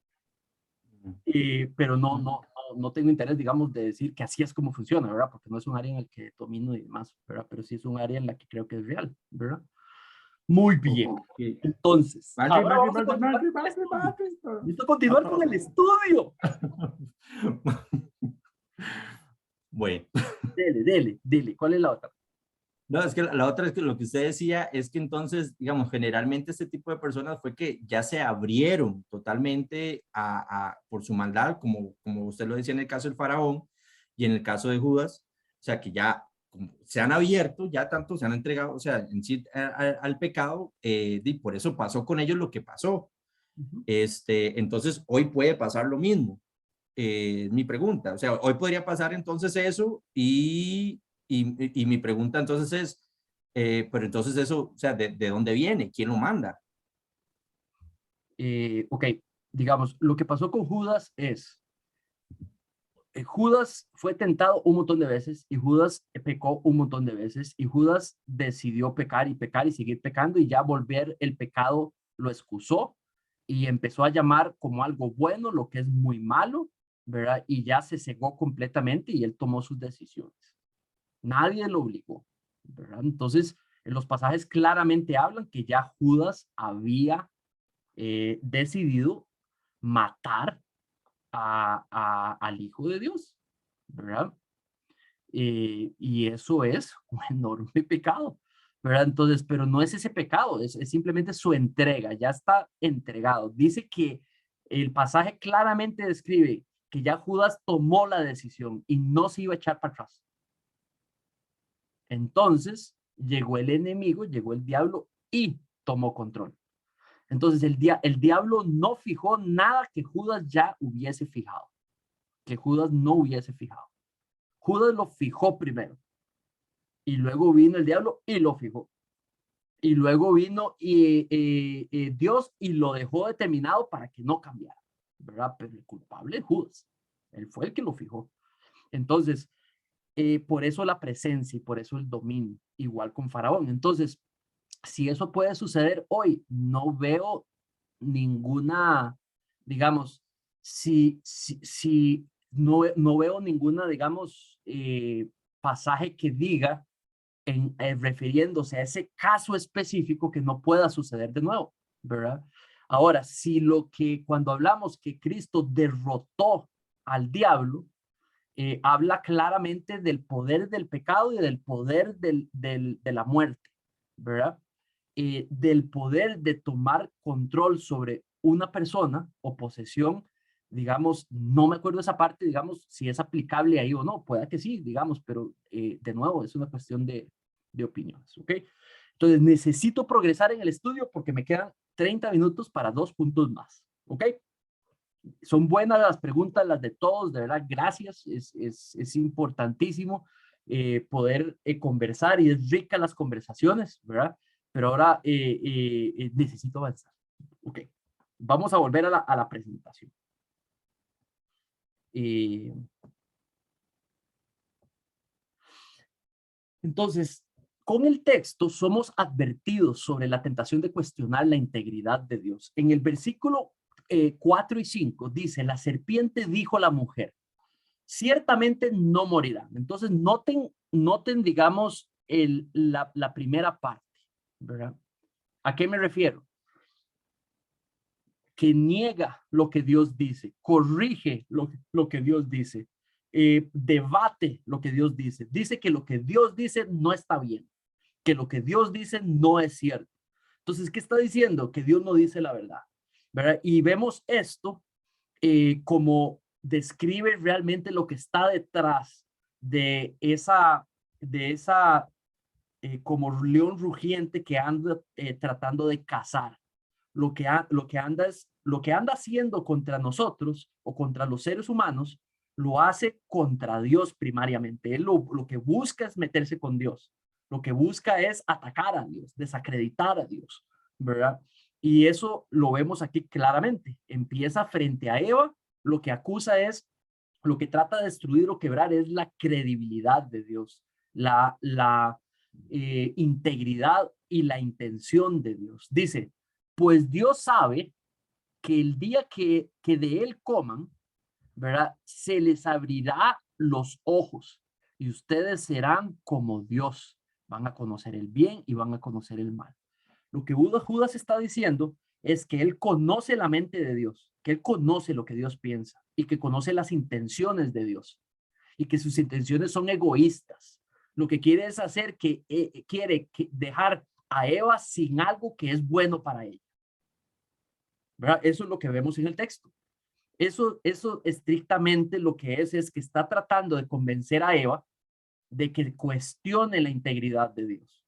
pero no tengo interés, digamos, de decir que así es como funciona, ¿verdad? Porque no es un área en el que domino y demás, ¿verdad? Pero sí es un área en la que creo que es real, ¿verdad? Muy bien. Entonces, ahora vamos a continuar con el estudio. Bueno. Dele. ¿Cuál es la otra? No, es que la otra es que lo que usted decía es que entonces, digamos, generalmente este tipo de personas fue que ya se abrieron totalmente por su maldad, como usted lo decía en el caso del faraón y en el caso de Judas, o sea, que ya se han abierto, ya tanto se han entregado, o sea, en sí al pecado, y por eso pasó con ellos lo que pasó. Entonces, hoy puede pasar lo mismo. Mi pregunta, o sea, hoy podría pasar entonces eso y mi pregunta entonces es, pero entonces eso, o sea, ¿de dónde viene? ¿Quién lo manda? Ok, digamos, lo que pasó con Judas es, Judas fue tentado un montón de veces y Judas pecó un montón de veces y Judas decidió pecar y seguir pecando y ya volver el pecado lo excusó y empezó a llamar como algo bueno lo que es muy malo, ¿verdad? Y ya se cegó completamente y él tomó sus decisiones. Nadie lo obligó, ¿verdad? Entonces, en los pasajes claramente hablan que ya Judas había decidido matar al Hijo de Dios, ¿verdad? Y eso es un enorme pecado, ¿verdad? Entonces, pero no es ese pecado, es simplemente su entrega, ya está entregado. Dice que el pasaje claramente describe que ya Judas tomó la decisión y no se iba a echar para atrás. Entonces, llegó el enemigo, llegó el diablo y tomó control. Entonces, el diablo no fijó nada que Judas ya hubiese fijado, que Judas no hubiese fijado. Judas lo fijó primero y luego vino el diablo y lo fijó. Y luego vino Dios y lo dejó determinado para que no cambiara, ¿verdad? Pero el culpable es Judas. Él fue el que lo fijó. Entonces, por eso la presencia y por eso el dominio, igual con Faraón. Entonces, si eso puede suceder hoy, no veo ninguna, digamos, si no veo ninguna, digamos, pasaje que diga, refiriéndose a ese caso específico, que no pueda suceder de nuevo, ¿verdad? Ahora, si cuando hablamos que Cristo derrotó al diablo, habla claramente del poder del pecado y del poder de la muerte, ¿verdad? Del poder de tomar control sobre una persona o posesión, digamos, no me acuerdo esa parte, digamos, si es aplicable ahí o no, pueda que sí, digamos, pero de nuevo, es una cuestión de opiniones, ¿ok? Entonces necesito progresar en el estudio porque me quedan 30 minutos para 2 puntos más. ¿Ok? Son buenas las preguntas, las de todos, de verdad, gracias. Es importantísimo poder conversar y es rica las conversaciones, ¿verdad? Pero ahora necesito avanzar. Ok, vamos a volver a la presentación. Entonces, con el texto somos advertidos sobre la tentación de cuestionar la integridad de Dios. En el versículo 4 y 5 dice, la serpiente dijo a la mujer, ciertamente no morirán. Entonces, noten digamos, la primera parte, ¿verdad? ¿A qué me refiero? Que niega lo que Dios dice, corrige lo que Dios dice, debate lo que Dios dice. Dice que lo que Dios dice no está bien, que lo que Dios dice no es cierto. Entonces, ¿qué está diciendo? Que Dios no dice la verdad, ¿verdad? Y vemos esto como describe realmente lo que está detrás de esa como león rugiente que anda tratando de cazar. Lo que anda haciendo contra nosotros o contra los seres humanos, lo hace contra Dios primariamente. Él lo que busca es meterse con Dios. Lo que busca es atacar a Dios, desacreditar a Dios, ¿verdad? Y eso lo vemos aquí claramente. Empieza frente a Eva, lo que acusa es, lo que trata de destruir o quebrar es la credibilidad de Dios, la integridad y la intención de Dios. Dice, pues Dios sabe que el día que de él coman, ¿verdad? Se les abrirá los ojos y ustedes serán como Dios. Van a conocer el bien y van a conocer el mal. Lo que Judas está diciendo es que él conoce la mente de Dios, que él conoce lo que Dios piensa y que conoce las intenciones de Dios y que sus intenciones son egoístas. Lo que quiere es hacer quiere dejar a Eva sin algo que es bueno para ella. ¿Verdad? Eso es lo que vemos en el texto. Eso estrictamente lo que es que está tratando de convencer a Eva de que cuestione la integridad de Dios.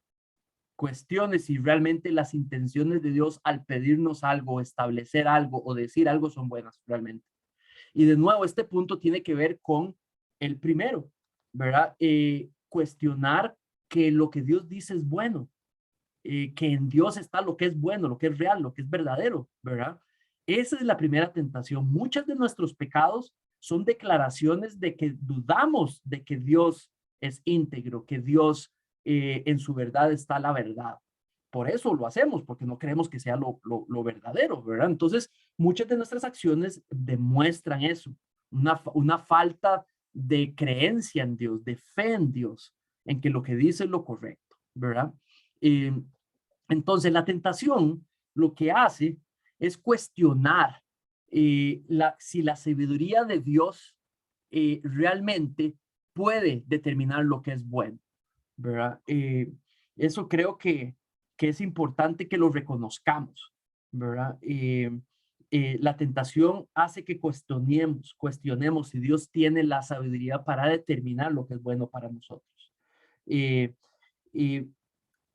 Cuestione si realmente las intenciones de Dios al pedirnos algo, establecer algo o decir algo son buenas realmente. Y de nuevo, este punto tiene que ver con el primero, ¿verdad? Cuestionar que lo que Dios dice es bueno, que en Dios está lo que es bueno, lo que es real, lo que es verdadero, ¿verdad? Esa es la primera tentación. Muchos de nuestros pecados son declaraciones de que dudamos de que Dios es íntegro, que Dios en su verdad está la verdad. Por eso lo hacemos, porque no creemos que sea lo verdadero, ¿verdad? Entonces, muchas de nuestras acciones demuestran eso, una falta de creencia en Dios, de fe en Dios, en que lo que dice es lo correcto, ¿verdad? Entonces, la tentación lo que hace es cuestionar si la sabiduría de Dios realmente puede determinar lo que es bueno, ¿verdad? Eso creo que es importante que lo reconozcamos, ¿verdad? La tentación hace que cuestionemos si Dios tiene la sabiduría para determinar lo que es bueno para nosotros.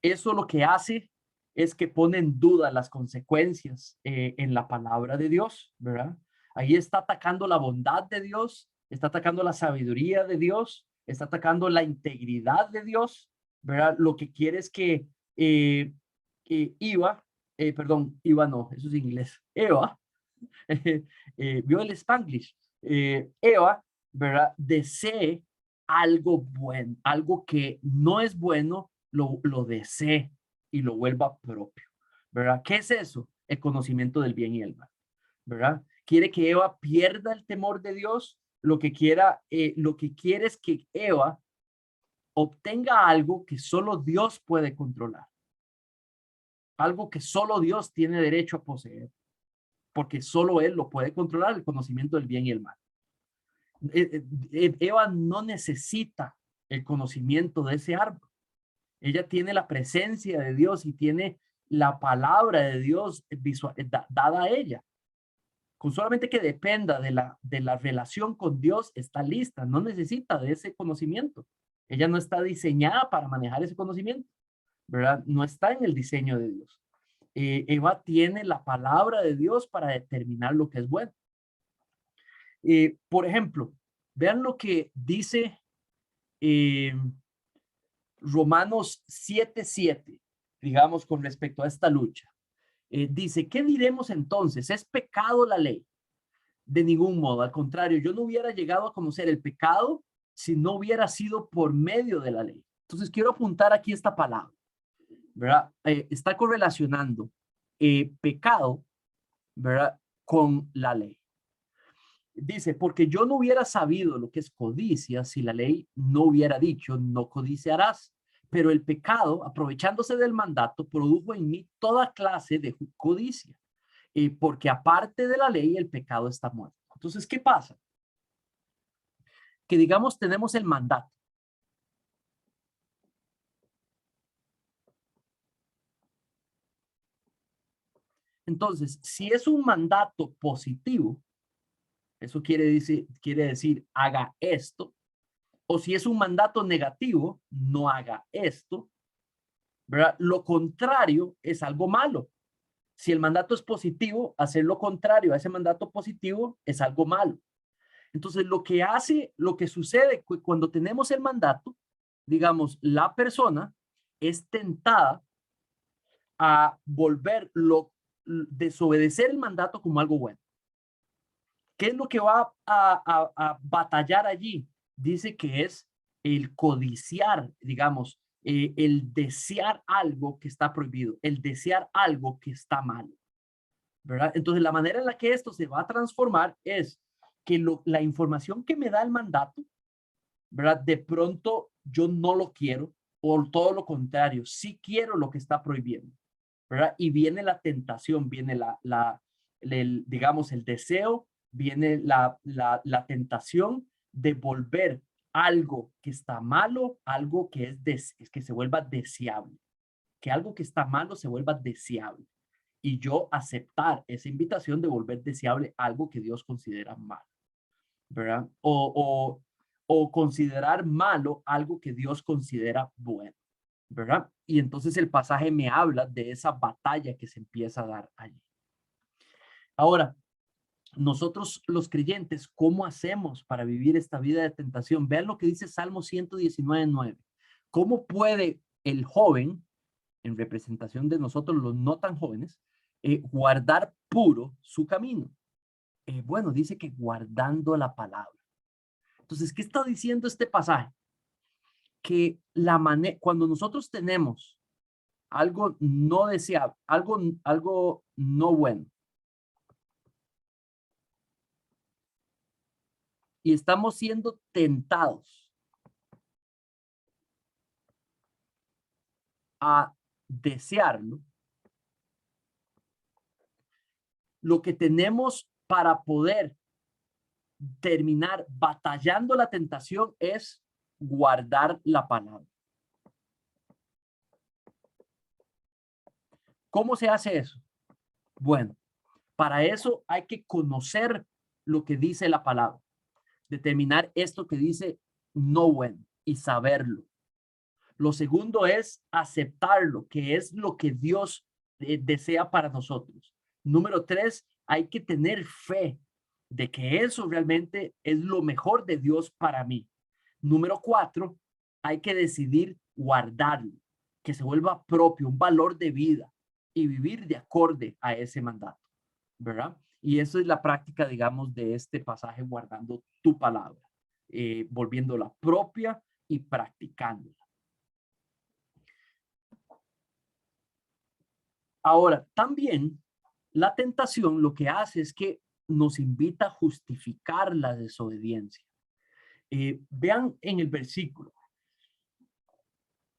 Eso lo que hace es que pone en duda las consecuencias en la palabra de Dios, ¿verdad? Ahí está atacando la bondad de Dios, está atacando la sabiduría de Dios, está atacando la integridad de Dios, ¿verdad? Lo que quiere es que Eva no, eso es inglés, Eva, vio el Spanglish, Eva, ¿verdad? Desee algo bueno, algo que no es bueno, lo desee y lo vuelva propio, ¿verdad? ¿Qué es eso? El conocimiento del bien y el mal, ¿verdad? Quiere que Eva pierda el temor de Dios, lo que quiere es que Eva obtenga algo que solo Dios puede controlar, algo que solo Dios tiene derecho a poseer, porque solo Él lo puede controlar, el conocimiento del bien y el mal. Eva no necesita el conocimiento de ese árbol. Ella tiene la presencia de Dios y tiene la palabra de Dios dada a ella. Con solamente que dependa de la relación con Dios, está lista. No necesita de ese conocimiento. Ella no está diseñada para manejar ese conocimiento. ¿verdad? No está en el diseño de Dios. Eva tiene la palabra de Dios para determinar lo que es bueno. Por ejemplo, vean lo que dice Romanos 7:7, digamos, con respecto a esta lucha. Dice, ¿qué diremos entonces? ¿Es pecado la ley? De ningún modo, al contrario, yo no hubiera llegado a conocer el pecado si no hubiera sido por medio de la ley. Entonces quiero apuntar aquí esta palabra, ¿verdad? Está correlacionando pecado, ¿verdad? Con la ley. Dice, porque yo no hubiera sabido lo que es codicia si la ley no hubiera dicho, no codiciarás. Pero el pecado, aprovechándose del mandato, produjo en mí toda clase de codicia. Porque aparte de la ley, el pecado está muerto. Entonces, ¿qué pasa? Que digamos, tenemos el mandato. Entonces, si es un mandato positivo, eso quiere decir haga esto. O si es un mandato negativo, no haga esto, ¿verdad? Lo contrario es algo malo. Si el mandato es positivo, hacer lo contrario a ese mandato positivo es algo malo. Entonces, lo que sucede cuando tenemos el mandato, digamos, la persona es tentada a desobedecer el mandato como algo bueno. ¿Qué es lo que va a batallar allí? Dice que es el codiciar, digamos, el desear algo que está prohibido, el desear algo que está mal, ¿verdad? Entonces, la manera en la que esto se va a transformar es que la información que me da el mandato, ¿verdad? De pronto yo no lo quiero, o todo lo contrario, sí quiero lo que está prohibiendo, ¿verdad? Y viene la tentación, viene digamos, el deseo, viene la tentación de volver algo que está malo, algo que que se vuelva deseable, que algo que está malo se vuelva deseable. Y yo aceptar esa invitación de volver deseable algo que Dios considera malo, ¿verdad? O considerar malo algo que Dios considera bueno, ¿verdad? Y entonces el pasaje me habla de esa batalla que se empieza a dar allí. Ahora, nosotros los creyentes, ¿cómo hacemos para vivir esta vida de tentación? Vean lo que dice Salmo 119:9. ¿Cómo puede el joven, en representación de nosotros los no tan jóvenes, guardar puro su camino? Bueno, dice que guardando la palabra. Entonces, ¿qué está diciendo este pasaje? Que cuando nosotros tenemos algo no deseable, algo no bueno, y estamos siendo tentados a desearlo, lo que tenemos para poder terminar batallando la tentación es guardar la palabra. ¿Cómo se hace eso? Bueno, para eso hay que conocer lo que dice la palabra, determinar esto que dice no bueno y saberlo. Lo segundo es aceptarlo, que es lo que Dios desea para nosotros. Número 3, hay que tener fe de que eso realmente es lo mejor de Dios para mí. Número 4, hay que decidir guardarlo, que se vuelva propio, un valor de vida y vivir de acorde a ese mandato, ¿verdad? Y eso es la práctica, digamos, de este pasaje, guardando tu palabra, volviéndola propia y practicándola. Ahora, también la tentación lo que hace es que nos invita a justificar la desobediencia. Vean en el versículo.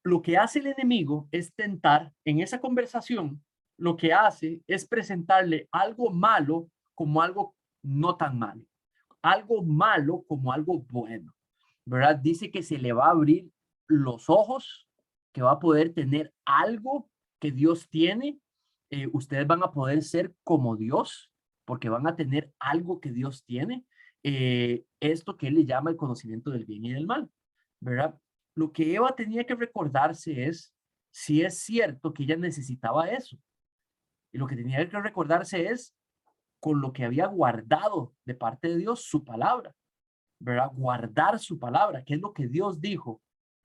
Lo que hace el enemigo es tentar, en esa conversación, lo que hace es presentarle algo malo como algo no tan malo. Algo malo como algo bueno, ¿verdad? Dice que se le va a abrir los ojos, que va a poder tener algo que Dios tiene. Ustedes van a poder ser como Dios, porque van a tener algo que Dios tiene. Esto que él le llama el conocimiento del bien y del mal, ¿verdad? Lo que Eva tenía que recordarse es, sí es cierto que ella necesitaba eso. Y lo que tenía que recordarse es con lo que había guardado de parte de Dios su palabra, ¿verdad? Guardar su palabra, que es lo que Dios dijo.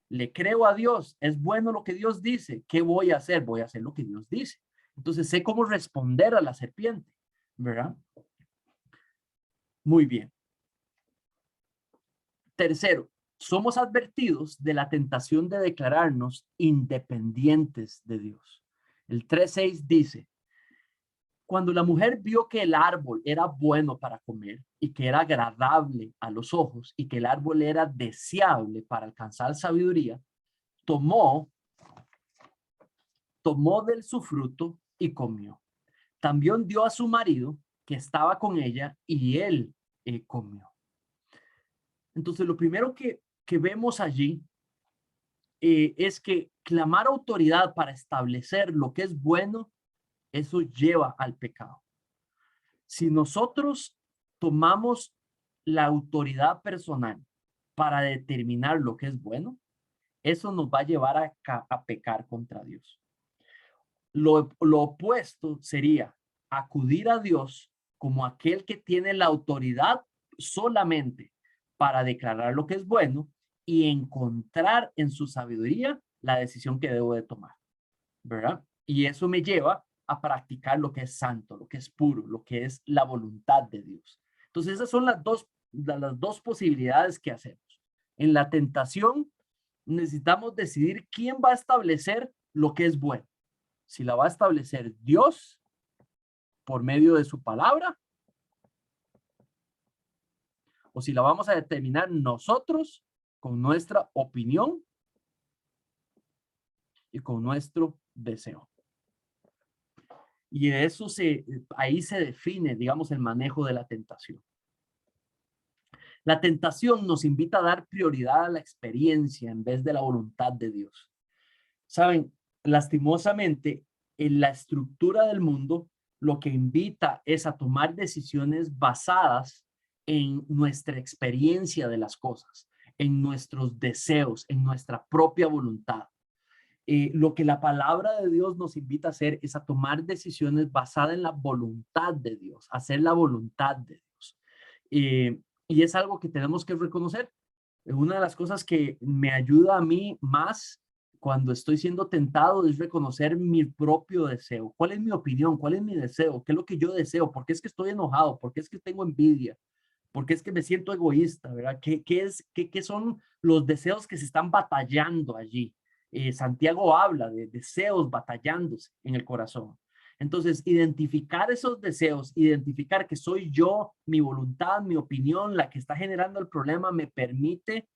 Le creo a Dios, es bueno lo que Dios dice. ¿Qué voy a hacer? Voy a hacer lo que Dios dice. Entonces sé cómo responder a la serpiente, ¿verdad? Muy bien. Tercero, somos advertidos de la tentación de declararnos independientes de Dios. El 3:6 dice, cuando la mujer vio que el árbol era bueno para comer y que era agradable a los ojos y que el árbol era deseable para alcanzar sabiduría, tomó de su fruto y comió. También dio a su marido que estaba con ella y él comió. Entonces, lo primero que vemos allí es que clamar autoridad para establecer lo que es bueno, eso lleva al pecado. Si nosotros tomamos la autoridad personal para determinar lo que es bueno, eso nos va a llevar a pecar contra Dios. Lo opuesto sería acudir a Dios como aquel que tiene la autoridad solamente para declarar lo que es bueno y encontrar en su sabiduría la decisión que debo de tomar, ¿verdad? Y eso me lleva a practicar lo que es santo, lo que es puro, lo que es la voluntad de Dios. Entonces esas son las dos posibilidades que hacemos. En la tentación necesitamos decidir quién va a establecer lo que es bueno. Si la va a establecer Dios por medio de su palabra, o si la vamos a determinar nosotros con nuestra opinión y con nuestro deseo. Y de eso ahí se define, digamos, el manejo de la tentación. La tentación nos invita a dar prioridad a la experiencia en vez de la voluntad de Dios. Saben, lastimosamente, en la estructura del mundo, lo que invita es a tomar decisiones basadas en nuestra experiencia de las cosas, en nuestros deseos, en nuestra propia voluntad. Lo que la palabra de Dios nos invita a hacer es a tomar decisiones basadas en la voluntad de Dios, hacer la voluntad de Dios. Y es algo que tenemos que reconocer. Una de las cosas que me ayuda a mí más cuando estoy siendo tentado es reconocer mi propio deseo. ¿Cuál es mi opinión? ¿Cuál es mi deseo? ¿Qué es lo que yo deseo? ¿Por qué es que estoy enojado? ¿Por qué es que tengo envidia? ¿Por qué es que me siento egoísta? ¿Verdad? ¿Qué son los deseos que se están batallando allí? Santiago habla de deseos batallándose en el corazón. Entonces, identificar esos deseos, identificar que soy yo, mi voluntad, mi opinión, la que está generando el problema, me permite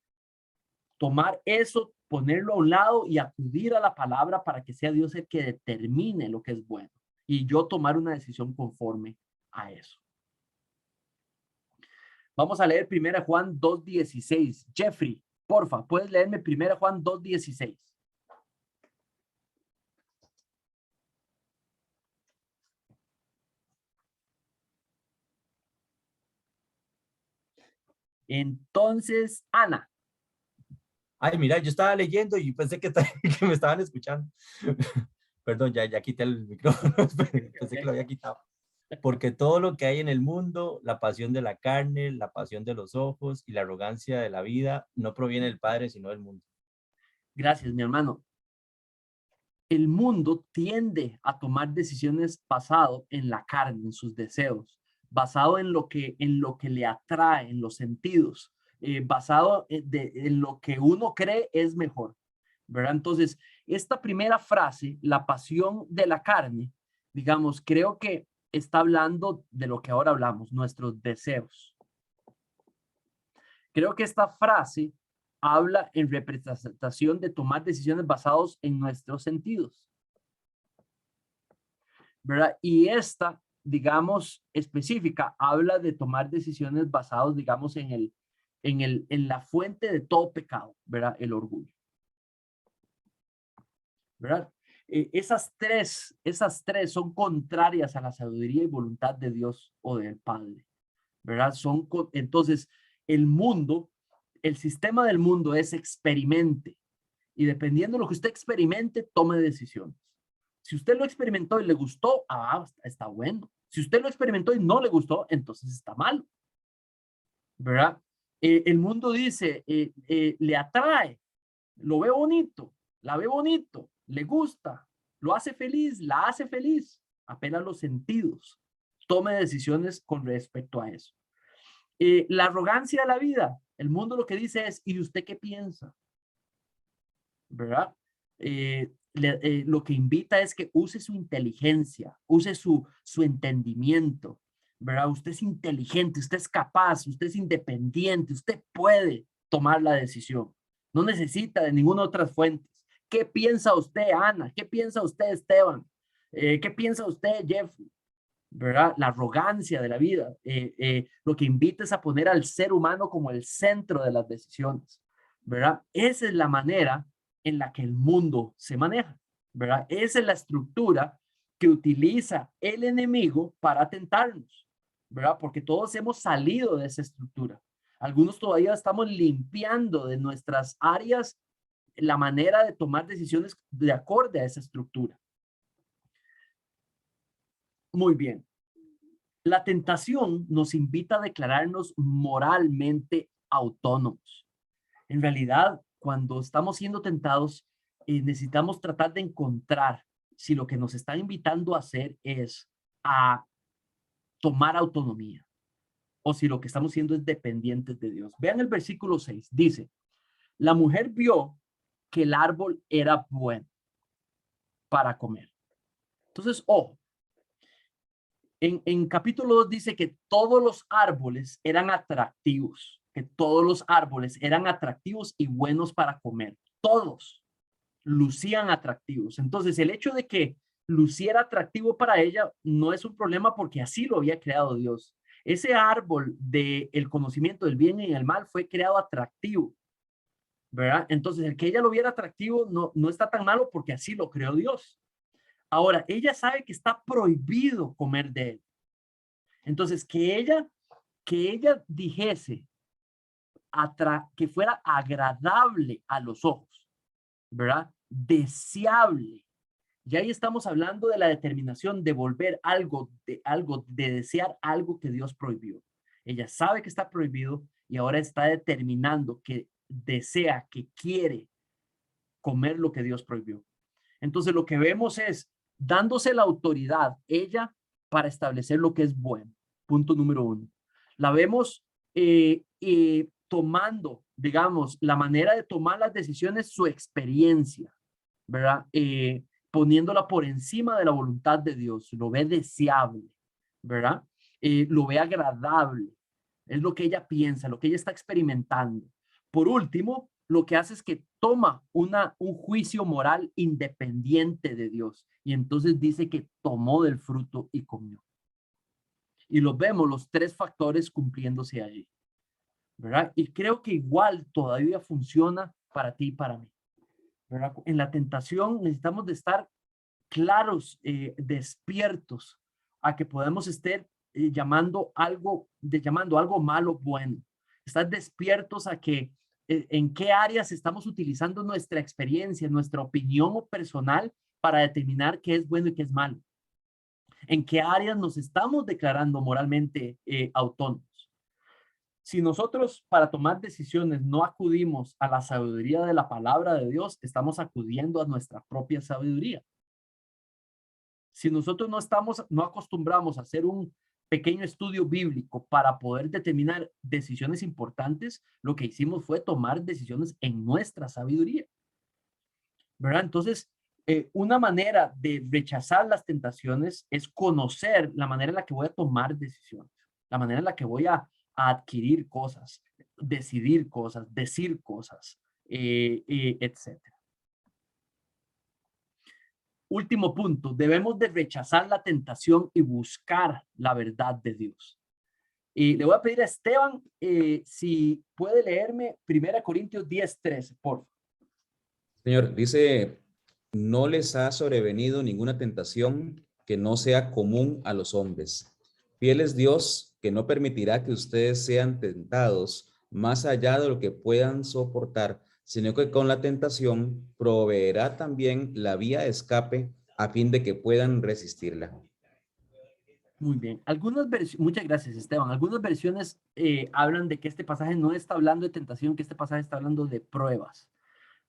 tomar eso, ponerlo a un lado y acudir a la palabra para que sea Dios el que determine lo que es bueno y yo tomar una decisión conforme a eso. Vamos a leer 1 Juan 2:16. Jeffrey, porfa, ¿puedes leerme 1 Juan 2:16? Entonces, Ana. Ay, mira, yo estaba leyendo y pensé que me estaban escuchando. Perdón, ya quité el micrófono, pensé que lo había quitado. Porque todo lo que hay en el mundo, la pasión de la carne, la pasión de los ojos y la arrogancia de la vida, no proviene del Padre, sino del mundo. Gracias, mi hermano. El mundo tiende a tomar decisiones basado en la carne, en sus deseos, basado en lo que le atrae, en los sentidos, basado en lo que uno cree es mejor, ¿verdad? Entonces, esta primera frase, la pasión de la carne, digamos, creo que está hablando de lo que ahora hablamos, nuestros deseos. Creo que esta frase habla en representación de tomar decisiones basadas en nuestros sentidos, ¿verdad? Y esta, digamos, específica, habla de tomar decisiones basadas, digamos, en la fuente de todo pecado, ¿verdad? El orgullo, ¿verdad? Esas tres son contrarias a la sabiduría y voluntad de Dios o del Padre, ¿verdad? Entonces, el sistema del mundo es experimente Y dependiendo de lo que usted experimente, tome decisiones. Si usted lo experimentó y le gustó, está bueno. Si usted lo experimentó y no le gustó, entonces está mal. ¿Verdad? El mundo dice, le atrae, lo ve bonito, la ve bonito, le gusta, lo hace feliz, la hace feliz. Apela a los sentidos. Tome decisiones con respecto a eso. La arrogancia de la vida. El mundo lo que dice es, ¿y usted qué piensa? ¿Verdad? Lo que invita es que use su inteligencia, use su entendimiento, ¿verdad? Usted es inteligente, usted es capaz, usted es independiente, usted puede tomar la decisión. No necesita de ninguna otra fuente. ¿Qué piensa usted, Ana? ¿Qué piensa usted, Esteban? ¿Qué piensa usted, Jeffrey? ¿Verdad? La arrogancia de la vida. Lo que invita es a poner al ser humano como el centro de las decisiones, ¿verdad? Esa es la manera en la que el mundo se maneja, ¿verdad? Esa es la estructura que utiliza el enemigo para tentarnos, ¿verdad? Porque todos hemos salido de esa estructura. Algunos todavía estamos limpiando de nuestras áreas la manera de tomar decisiones de acorde a esa estructura. Muy bien. La tentación nos invita a declararnos moralmente autónomos. En realidad, cuando estamos siendo tentados, necesitamos tratar de encontrar si lo que nos está invitando a hacer es a tomar autonomía o si lo que estamos siendo es dependientes de Dios. Vean el versículo 6, dice, la mujer vio que el árbol era bueno para comer. Entonces, ojo, en capítulo 2 dice que todos los árboles eran atractivos, que todos los árboles eran atractivos y buenos para comer. Todos lucían atractivos. Entonces, el hecho de que luciera atractivo para ella no es un problema porque así lo había creado Dios. Ese árbol del conocimiento del bien y el mal fue creado atractivo, ¿verdad? Entonces, el que ella lo viera atractivo no está tan malo porque así lo creó Dios. Ahora, ella sabe que está prohibido comer de él. Entonces, que ella dijese que fuera agradable a los ojos, ¿verdad? Deseable. Ya ahí estamos hablando de la determinación de volver de desear algo que Dios prohibió. Ella sabe que está prohibido y ahora está determinando que desea, que quiere comer lo que Dios prohibió. Entonces lo que vemos es dándose la autoridad ella para establecer lo que es bueno. Punto número 1. La vemos tomando, digamos, la manera de tomar las decisiones, su experiencia, ¿verdad? Poniéndola por encima de la voluntad de Dios. Lo ve deseable, ¿verdad? Lo ve agradable. Es lo que ella piensa, lo que ella está experimentando. Por último, lo que hace es que toma un juicio moral independiente de Dios. Y entonces dice que tomó del fruto y comió. Y los vemos, los 3 factores cumpliéndose allí, ¿verdad? Y creo que igual todavía funciona para ti y para mí, ¿verdad? En la tentación necesitamos de estar claros, despiertos a que podemos estar llamando algo malo bueno. Estar despiertos a que en qué áreas estamos utilizando nuestra experiencia, nuestra opinión personal para determinar qué es bueno y qué es malo. En qué áreas nos estamos declarando moralmente autónomos. Si nosotros para tomar decisiones no acudimos a la sabiduría de la palabra de Dios, estamos acudiendo a nuestra propia sabiduría. Si nosotros no acostumbramos a hacer un pequeño estudio bíblico para poder determinar decisiones importantes, lo que hicimos fue tomar decisiones en nuestra sabiduría, ¿verdad? Entonces, una manera de rechazar las tentaciones es conocer la manera en la que voy a tomar decisiones, la manera en la que voy a adquirir cosas, decidir cosas, decir cosas, etc. Último punto, debemos de rechazar la tentación y buscar la verdad de Dios. Le voy a pedir a Esteban si puede leerme 1 Corintios 10:13, por favor. Señor, dice, no les ha sobrevenido ninguna tentación que no sea común a los hombres. Fiel es Dios, que no permitirá que ustedes sean tentados más allá de lo que puedan soportar, sino que con la tentación proveerá también la vía de escape a fin de que puedan resistirla. Muy bien. Algunas versiones, muchas gracias, Esteban. Algunas versiones hablan de que este pasaje no está hablando de tentación, que este pasaje está hablando de pruebas,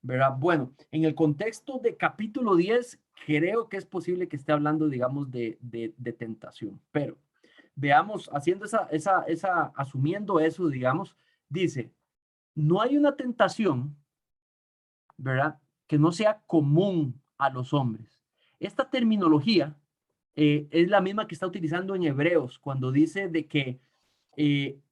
¿verdad? Bueno, en el contexto de capítulo 10, creo que es posible que esté hablando, digamos, de tentación. Pero veamos, haciendo asumiendo eso, digamos, dice, no hay una tentación, ¿verdad?, que no sea común a los hombres. Esta terminología es la misma que está utilizando en Hebreos cuando dice de que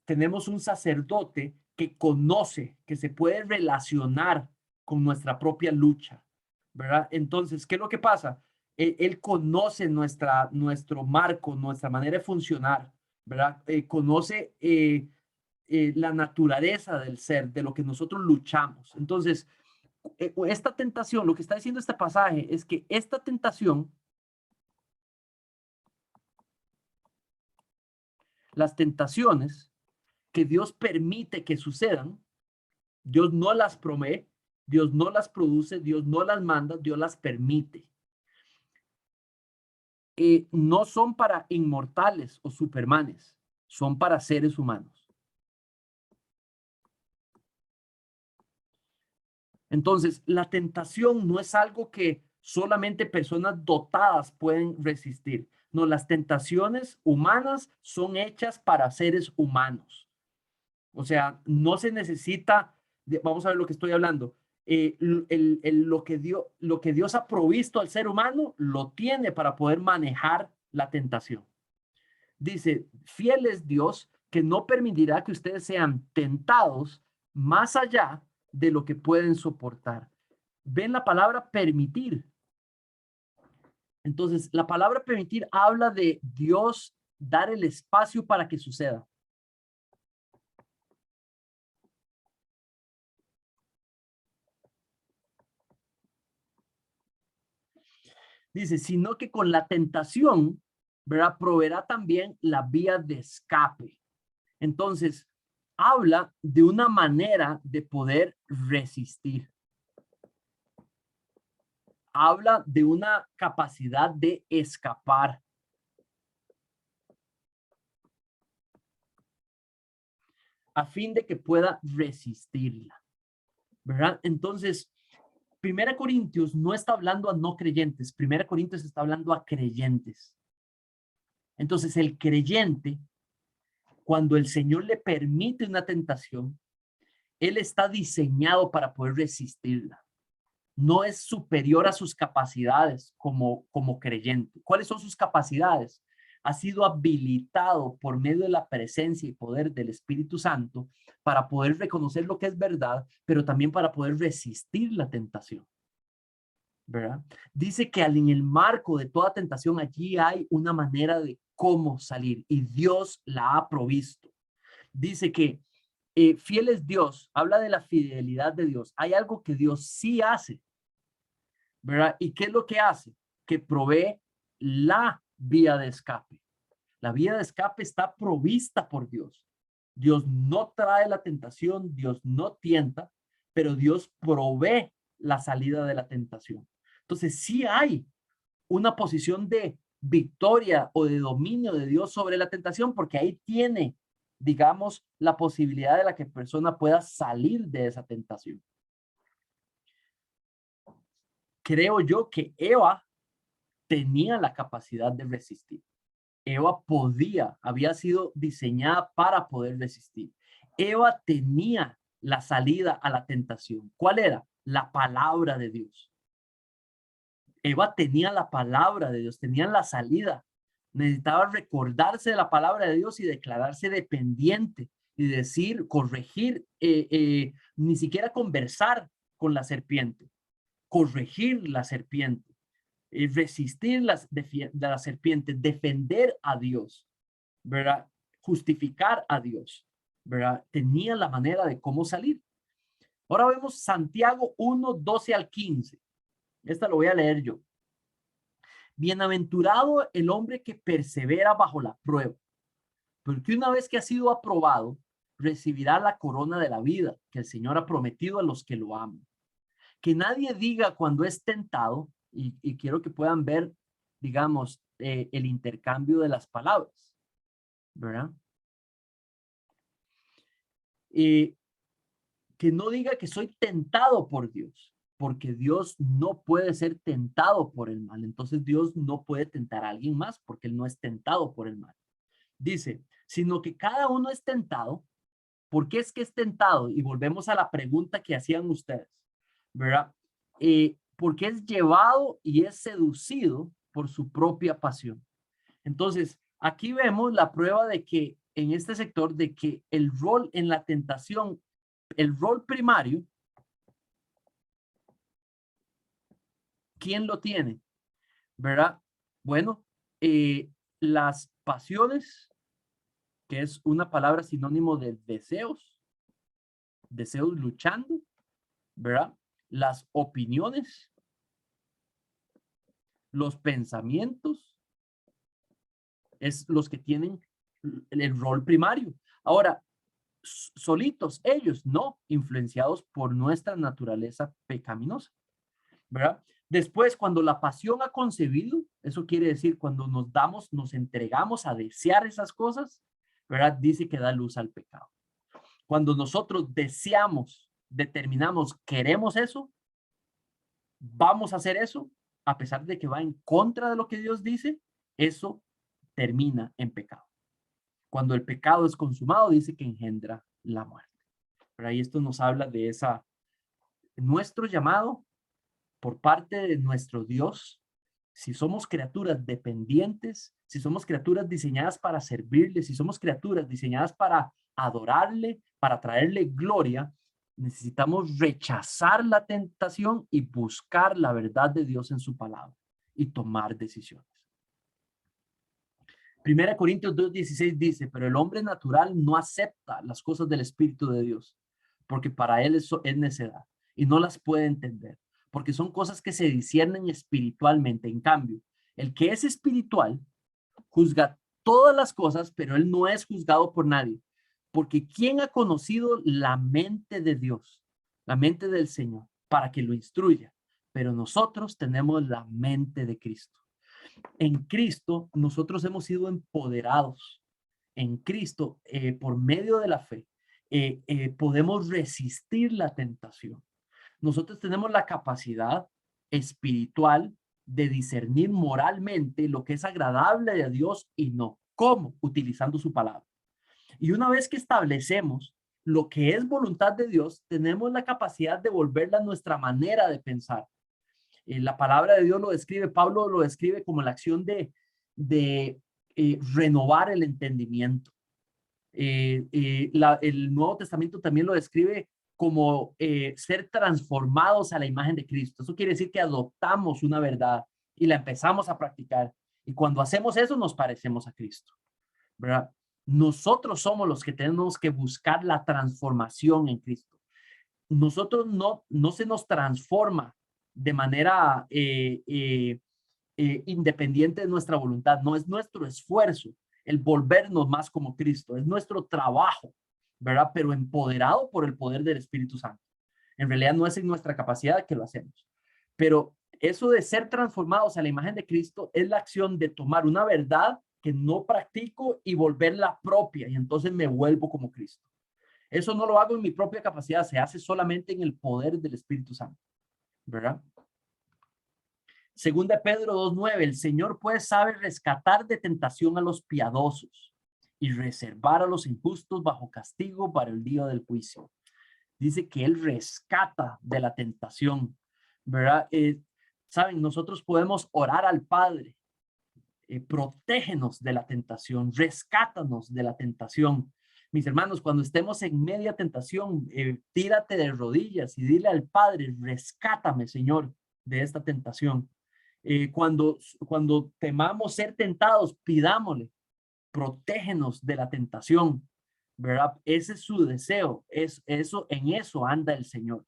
tenemos un sacerdote que conoce, que se puede relacionar con nuestra propia lucha, ¿verdad? Entonces, ¿qué es lo que pasa? Él conoce nuestro marco, nuestra manera de funcionar, ¿verdad? Conoce la naturaleza del ser, de lo que nosotros luchamos. Entonces, esta tentación, lo que está diciendo este pasaje es que esta tentación, las tentaciones que Dios permite que sucedan, Dios no las provee, Dios no las produce, Dios no las manda, Dios las permite. No son para inmortales o supermanes, son para seres humanos. Entonces, la tentación no es algo que solamente personas dotadas pueden resistir. No, las tentaciones humanas son hechas para seres humanos. O sea, no se necesita, vamos a ver lo que estoy hablando. Lo que Dios ha provisto al ser humano, lo tiene para poder manejar la tentación. Dice, fiel es Dios que no permitirá que ustedes sean tentados más allá de lo que pueden soportar. ¿Ven la palabra permitir? Entonces, la palabra permitir habla de Dios dar el espacio para que suceda. Dice, sino que con la tentación, ¿verdad?, proveerá también la vía de escape. Entonces, habla de una manera de poder resistir. Habla de una capacidad de escapar. A fin de que pueda resistirla, ¿verdad? Entonces, 1 Corintios no está hablando a no creyentes, 1 Corintios está hablando a creyentes. Entonces, el creyente, cuando el Señor le permite una tentación, él está diseñado para poder resistirla. No es superior a sus capacidades como creyente. ¿Cuáles son sus capacidades? Ha sido habilitado por medio de la presencia y poder del Espíritu Santo para poder reconocer lo que es verdad, pero también para poder resistir la tentación, ¿verdad? Dice que en el marco de toda tentación allí hay una manera de cómo salir y Dios la ha provisto. Dice que fiel es Dios, habla de la fidelidad de Dios. Hay algo que Dios sí hace, ¿verdad? ¿Y qué es lo que hace? Que provee la vía de escape. La vía de escape está provista por Dios. Dios no trae la tentación, Dios no tienta, pero Dios provee la salida de la tentación. Entonces, sí hay una posición de victoria o de dominio de Dios sobre la tentación, porque ahí tiene, digamos, la posibilidad de la que persona pueda salir de esa tentación. Creo yo que Eva tenía la capacidad de resistir. Eva había sido diseñada para poder resistir. Eva tenía la salida a la tentación. ¿Cuál era? La palabra de Dios. Eva tenía la palabra de Dios, tenía la salida. Necesitaba recordarse de la palabra de Dios y declararse dependiente y decir, corregir, ni siquiera conversar con la serpiente, corregir la serpiente, resistir la serpiente, defender a Dios, ¿verdad? Justificar a Dios, ¿verdad? Tenía la manera de cómo salir. Ahora vemos Santiago 1, 12 al 15. Esta lo voy a leer yo. Bienaventurado el hombre que persevera bajo la prueba, porque una vez que ha sido aprobado, recibirá la corona de la vida que el Señor ha prometido a los que lo aman. Que nadie diga cuando es tentado, y quiero que puedan ver, digamos, el intercambio de las palabras, ¿verdad? Que no diga que soy tentado por Dios, porque Dios no puede ser tentado por el mal. Entonces Dios no puede tentar a alguien más porque Él no es tentado por el mal. Dice, sino que cada uno es tentado. ¿Por qué es que es tentado? Y volvemos a la pregunta que hacían ustedes, ¿verdad? Porque es llevado y es seducido por su propia pasión. Entonces, aquí vemos la prueba de que en este sector, de que el rol en la tentación, el rol primario, ¿quién lo tiene? ¿Verdad? Bueno, las pasiones, que es una palabra sinónimo de deseos luchando, ¿verdad? Las opiniones, los pensamientos, es los que tienen el rol primario. Ahora, solitos ellos, no, influenciados por nuestra naturaleza pecaminosa, ¿verdad? Después, cuando la pasión ha concebido, eso quiere decir cuando nos entregamos a desear esas cosas, ¿verdad? Dice que da luz al pecado. Cuando nosotros deseamos, determinamos, queremos eso, vamos a hacer eso, a pesar de que va en contra de lo que Dios dice, eso termina en pecado. Cuando el pecado es consumado, dice que engendra la muerte. Pero ahí esto nos habla de nuestro llamado por parte de nuestro Dios. Si somos criaturas dependientes, si somos criaturas diseñadas para servirle, si somos criaturas diseñadas para adorarle, para traerle gloria, necesitamos rechazar la tentación y buscar la verdad de Dios en su palabra y tomar decisiones. 1 Corintios 2:16 dice, pero el hombre natural no acepta las cosas del Espíritu de Dios, porque para él eso es necedad y no las puede entender, porque son cosas que se disciernen espiritualmente. En cambio, el que es espiritual juzga todas las cosas, pero él no es juzgado por nadie, porque ¿quién ha conocido la mente de Dios, la mente del Señor, para que lo instruya? Pero nosotros tenemos la mente de Cristo. En Cristo nosotros hemos sido empoderados. En Cristo, por medio de la fe, podemos resistir la tentación. Nosotros tenemos la capacidad espiritual de discernir moralmente lo que es agradable a Dios y no. ¿Cómo? Utilizando su palabra. Y una vez que establecemos lo que es voluntad de Dios, tenemos la capacidad de volverla a nuestra manera de pensar. La palabra de Dios lo describe, Pablo lo describe como la acción de renovar el entendimiento. El Nuevo Testamento también lo describe como ser transformados a la imagen de Cristo. Eso quiere decir que adoptamos una verdad y la empezamos a practicar. Y cuando hacemos eso, nos parecemos a Cristo, ¿verdad? Nosotros somos los que tenemos que buscar la transformación en Cristo. Nosotros no se nos transforma de manera independiente de nuestra voluntad. No es nuestro esfuerzo el volvernos más como Cristo. Es nuestro trabajo, ¿verdad? Pero empoderado por el poder del Espíritu Santo. En realidad no es en nuestra capacidad que lo hacemos. Pero eso de ser transformados a la imagen de Cristo es la acción de tomar una verdad que no practico y volverla propia. Y entonces me vuelvo como Cristo. Eso no lo hago en mi propia capacidad. Se hace solamente en el poder del Espíritu Santo, ¿verdad? Segunda Pedro 2:9, el Señor pues sabe rescatar de tentación a los piadosos y reservar a los injustos bajo castigo para el día del juicio. Dice que Él rescata de la tentación, ¿verdad? Saben, nosotros podemos orar al Padre, protégenos de la tentación, rescátanos de la tentación. Mis hermanos, cuando estemos en media tentación, tírate de rodillas y dile al Padre, rescátame, Señor, de esta tentación. Cuando temamos ser tentados, pidámosle, protégenos de la tentación, ¿verdad? Ese es su deseo, en eso anda el Señor.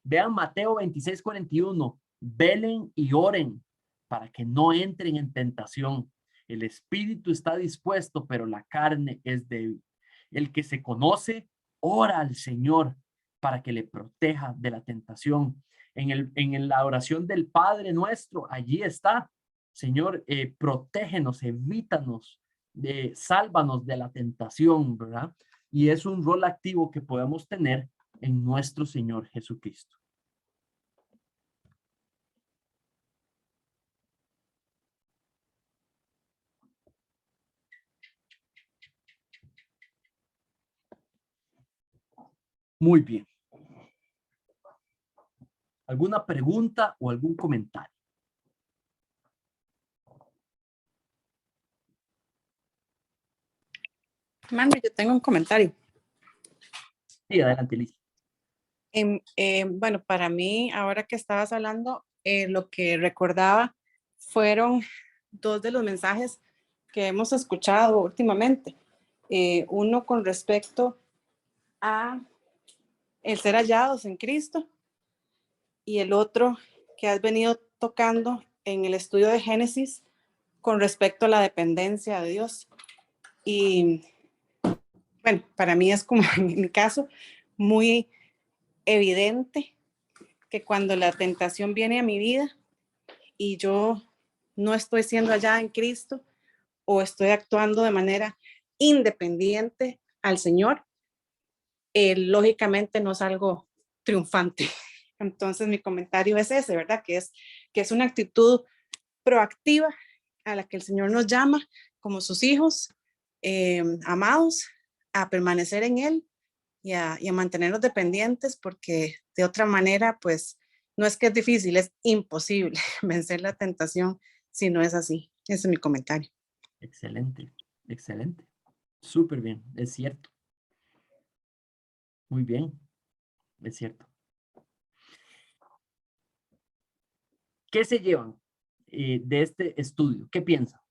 Vean Mateo 26:41, velen y oren para que no entren en tentación. El espíritu está dispuesto, pero la carne es débil. El que se conoce, ora al Señor para que le proteja de la tentación. En la oración del Padre nuestro, allí está, Señor, protégenos, evítanos, sálvanos de la tentación, ¿verdad? Y es un rol activo que podemos tener en nuestro Señor Jesucristo. Muy bien. ¿Alguna pregunta o algún comentario? Manuel, yo tengo un comentario. Sí, adelante, Liz. Bueno, para mí, ahora que estabas hablando, lo que recordaba fueron dos de los mensajes que hemos escuchado últimamente. Uno con respecto a el ser hallados en Cristo y el otro que has venido tocando en el estudio de Génesis con respecto a la dependencia de Dios. Y bueno, para mí es como en mi caso muy evidente que cuando la tentación viene a mi vida y yo no estoy siendo hallada en Cristo o estoy actuando de manera independiente al Señor, lógicamente no es algo triunfante. Entonces mi comentario es ese, ¿verdad? Que es una actitud proactiva a la que el Señor nos llama como sus hijos amados a permanecer en Él y a mantenernos dependientes, porque de otra manera, pues, no es que es difícil, es imposible vencer la tentación si no es así. Ese es mi comentario. Excelente, excelente. Súper bien, es cierto. Muy bien, es cierto. ¿Qué se llevan de este estudio? ¿Qué piensan?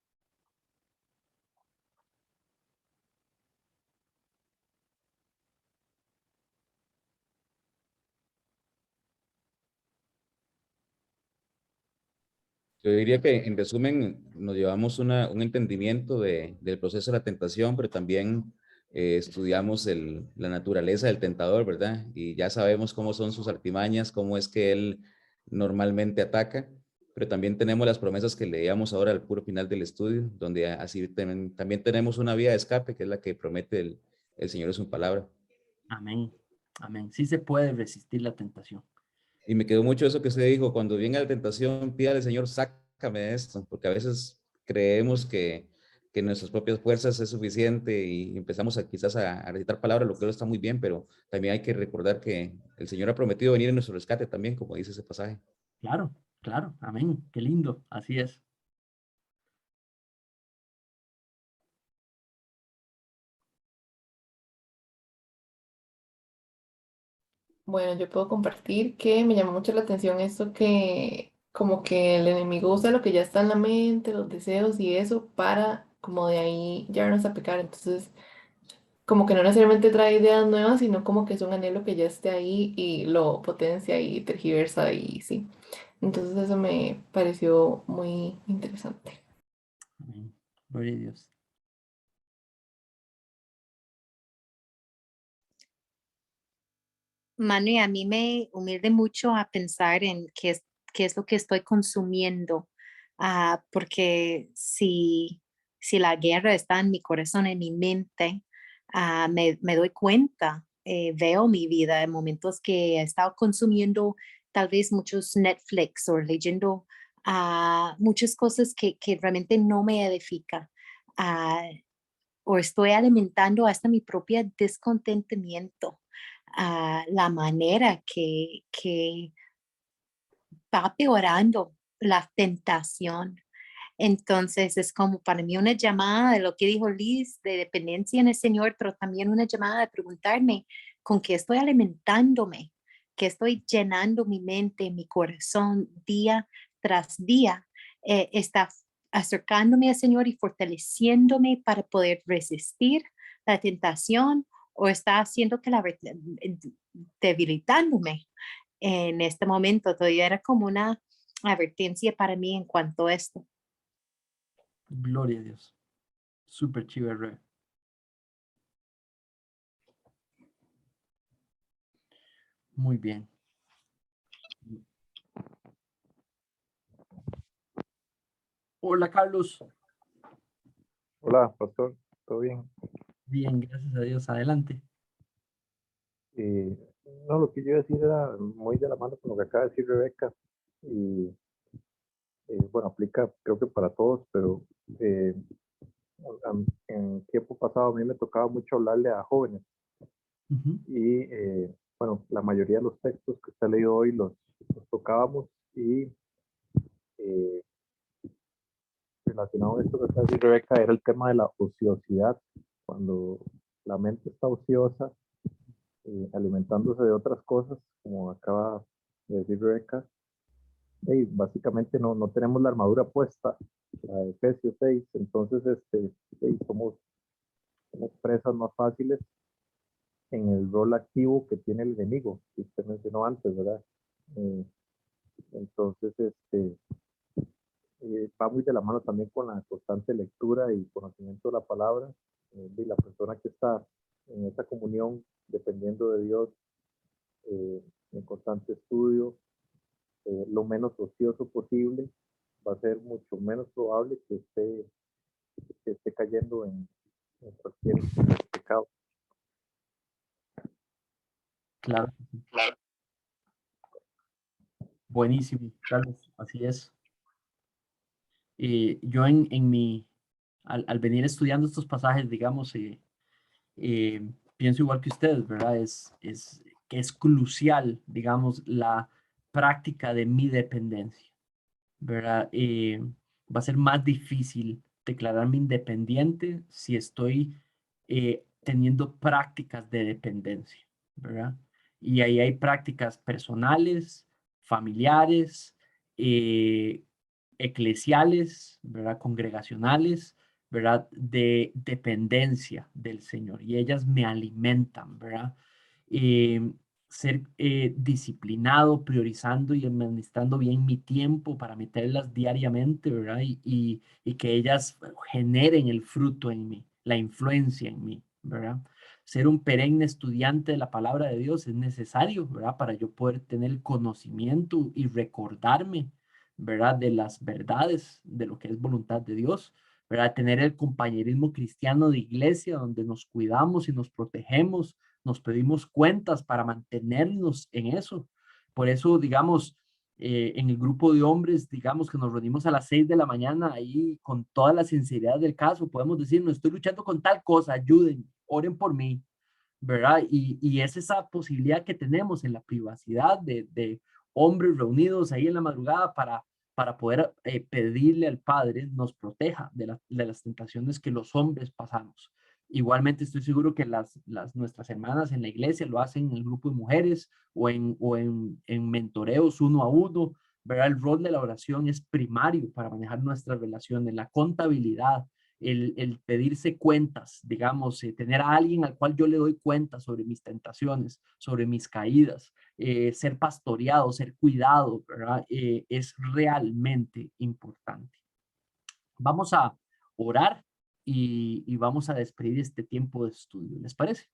Yo diría que en resumen nos llevamos un entendimiento del proceso de la tentación, pero también estudiamos la naturaleza del tentador, ¿verdad? Y ya sabemos cómo son sus artimañas, cómo es que él normalmente ataca, pero también tenemos las promesas que leíamos ahora al puro final del estudio, donde así también tenemos una vía de escape, que es la que promete el Señor en su palabra. Amén, amén. Sí se puede resistir la tentación. Y me quedó mucho eso que usted dijo, cuando venga la tentación, pídale, Señor, sácame de esto, porque a veces creemos que nuestras propias fuerzas es suficiente y empezamos quizás a recitar palabras, lo que está muy bien, pero también hay que recordar que el Señor ha prometido venir en nuestro rescate también, como dice ese pasaje. Claro, claro, amén, qué lindo, así es. Bueno, yo puedo compartir que me llamó mucho la atención esto que como que el enemigo usa lo que ya está en la mente, los deseos y eso para como de ahí llevarnos a pecar. Entonces, como que no necesariamente trae ideas nuevas, sino como que es un anhelo que ya esté ahí y lo potencia y tergiversa y sí. Entonces eso me pareció muy interesante. Amén. Gloria a Dios. Manu, y a mí me humilde mucho a pensar en qué es lo que estoy consumiendo, porque si la guerra está en mi corazón, en mi mente, me doy cuenta, veo mi vida en momentos que he estado consumiendo tal vez muchos Netflix o leyendo muchas cosas que realmente no me edifican. O estoy alimentando hasta mi propio descontentamiento. La manera que va peorando la tentación. Entonces es como para mí una llamada de lo que dijo Liz, de dependencia en el Señor, pero también una llamada de preguntarme con qué estoy alimentándome, qué estoy llenando mi mente, mi corazón día tras día. Está acercándome al Señor y fortaleciéndome para poder resistir la tentación, o está haciendo que debilitándome en este momento. Todavía era como una advertencia para mí en cuanto a esto. Gloria a Dios. Súper chévere. Muy bien. Hola, Carlos. Hola, pastor, ¿todo bien? Bien, gracias a Dios. Adelante. Eh, no, lo que yo iba a decir era muy de la mano con lo que acaba de decir Rebeca y bueno, aplica creo que para todos, pero eh, en tiempo pasado a mí me tocaba mucho hablarle a jóvenes y bueno, la mayoría de los textos que usted ha leído hoy los tocábamos y eh, relacionado a esto que acaba de decir Rebeca era el tema de la ociosidad. Cuando la mente está ociosa, alimentándose de otras cosas, como acaba de decir Rebeca, básicamente no tenemos la armadura puesta, la de Efesios 6, entonces somos presas más fáciles en el rol activo que tiene el enemigo, que usted mencionó antes, ¿verdad? Entonces, va muy de la mano también con la constante lectura y conocimiento de la palabra, de la persona que está en esa comunión, dependiendo de Dios, en constante estudio, lo menos ocioso posible, va a ser mucho menos probable que esté cayendo en cualquier pecado. Claro. Buenísimo, Carlos, así es. Yo al venir estudiando estos pasajes, digamos, pienso igual que ustedes, ¿verdad? Que es crucial, digamos, la práctica de mi dependencia, ¿verdad? Va a ser más difícil declararme independiente si estoy teniendo prácticas de dependencia, ¿verdad? Y ahí hay prácticas personales, familiares, eclesiales, ¿verdad? Congregacionales, ¿verdad? De dependencia del Señor. Y ellas me alimentan, ¿verdad? Ser disciplinado, priorizando y administrando bien mi tiempo para meterlas diariamente, ¿verdad? Y que ellas generen el fruto en mí, la influencia en mí, ¿verdad? Ser un perenne estudiante de la palabra de Dios es necesario, ¿verdad? Para yo poder tener el conocimiento y recordarme, ¿verdad? De las verdades, de lo que es voluntad de Dios, ¿verdad? Tener el compañerismo cristiano de iglesia donde nos cuidamos y nos protegemos, nos pedimos cuentas para mantenernos en eso. Por eso, digamos, en el grupo de hombres, digamos que nos reunimos a las 6 de la mañana ahí con toda la sinceridad del caso, podemos decir, no estoy luchando con tal cosa, ayuden, oren por mí, ¿verdad? Y es esa posibilidad que tenemos en la privacidad de hombres reunidos ahí en la madrugada para poder pedirle al Padre nos proteja de las tentaciones que los hombres pasamos. Igualmente estoy seguro que nuestras hermanas en la iglesia lo hacen en el grupo de mujeres o en mentoreos uno a uno, ¿verdad? El rol de la oración es primario para manejar nuestras relaciones, la contabilidad, el pedirse cuentas, digamos, tener a alguien al cual yo le doy cuentas sobre mis tentaciones, sobre mis caídas, ser pastoreado, ser cuidado, ¿verdad? Es realmente importante. Vamos a orar y vamos a despedir este tiempo de estudio. ¿Les parece?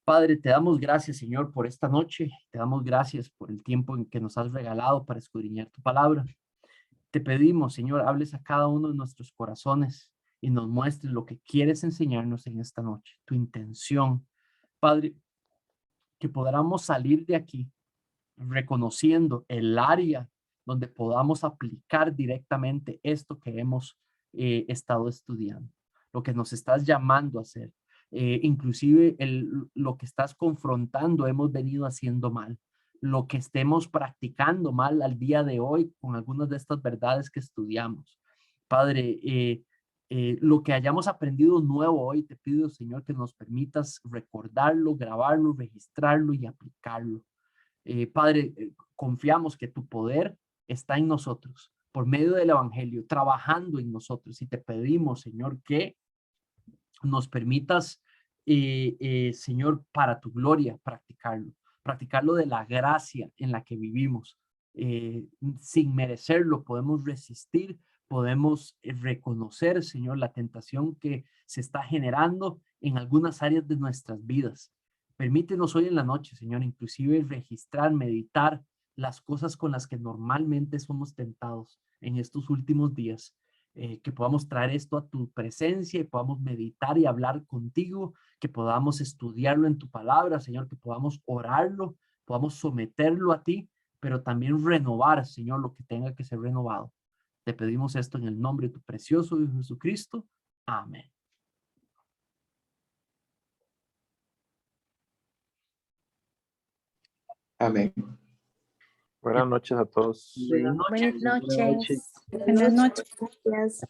Padre, te damos gracias, Señor, por esta noche. Te damos gracias por el tiempo en que nos has regalado para escudriñar tu palabra. Te pedimos, Señor, hables a cada uno de nuestros corazones y nos muestres lo que quieres enseñarnos en esta noche, tu intención. Padre, que podamos salir de aquí reconociendo el área donde podamos aplicar directamente esto que hemos estado estudiando, lo que nos estás llamando a hacer. Inclusive lo que estás confrontando hemos venido haciendo mal, lo que estemos practicando mal al día de hoy con algunas de estas verdades que estudiamos. Padre, lo que hayamos aprendido nuevo hoy, te pido, Señor, que nos permitas recordarlo, grabarlo, registrarlo y aplicarlo. Padre, confiamos que tu poder está en nosotros, por medio del Evangelio, trabajando en nosotros. Y te pedimos, Señor, que nos permitas, Señor, para tu gloria, practicarlo de la gracia en la que vivimos. Sin merecerlo, podemos resistir, podemos reconocer, Señor, la tentación que se está generando en algunas áreas de nuestras vidas. Permítenos hoy en la noche, Señor, inclusive registrar, meditar las cosas con las que normalmente somos tentados en estos últimos días. Que podamos traer esto a tu presencia y podamos meditar y hablar contigo, que podamos estudiarlo en tu palabra, Señor, que podamos orarlo, podamos someterlo a ti, pero también renovar, Señor, lo que tenga que ser renovado. Te pedimos esto en el nombre de tu precioso Hijo Jesucristo. Amén. Amén. Buenas noches a todos. Buenas noches. Buenas noches. Buenas noches. Gracias.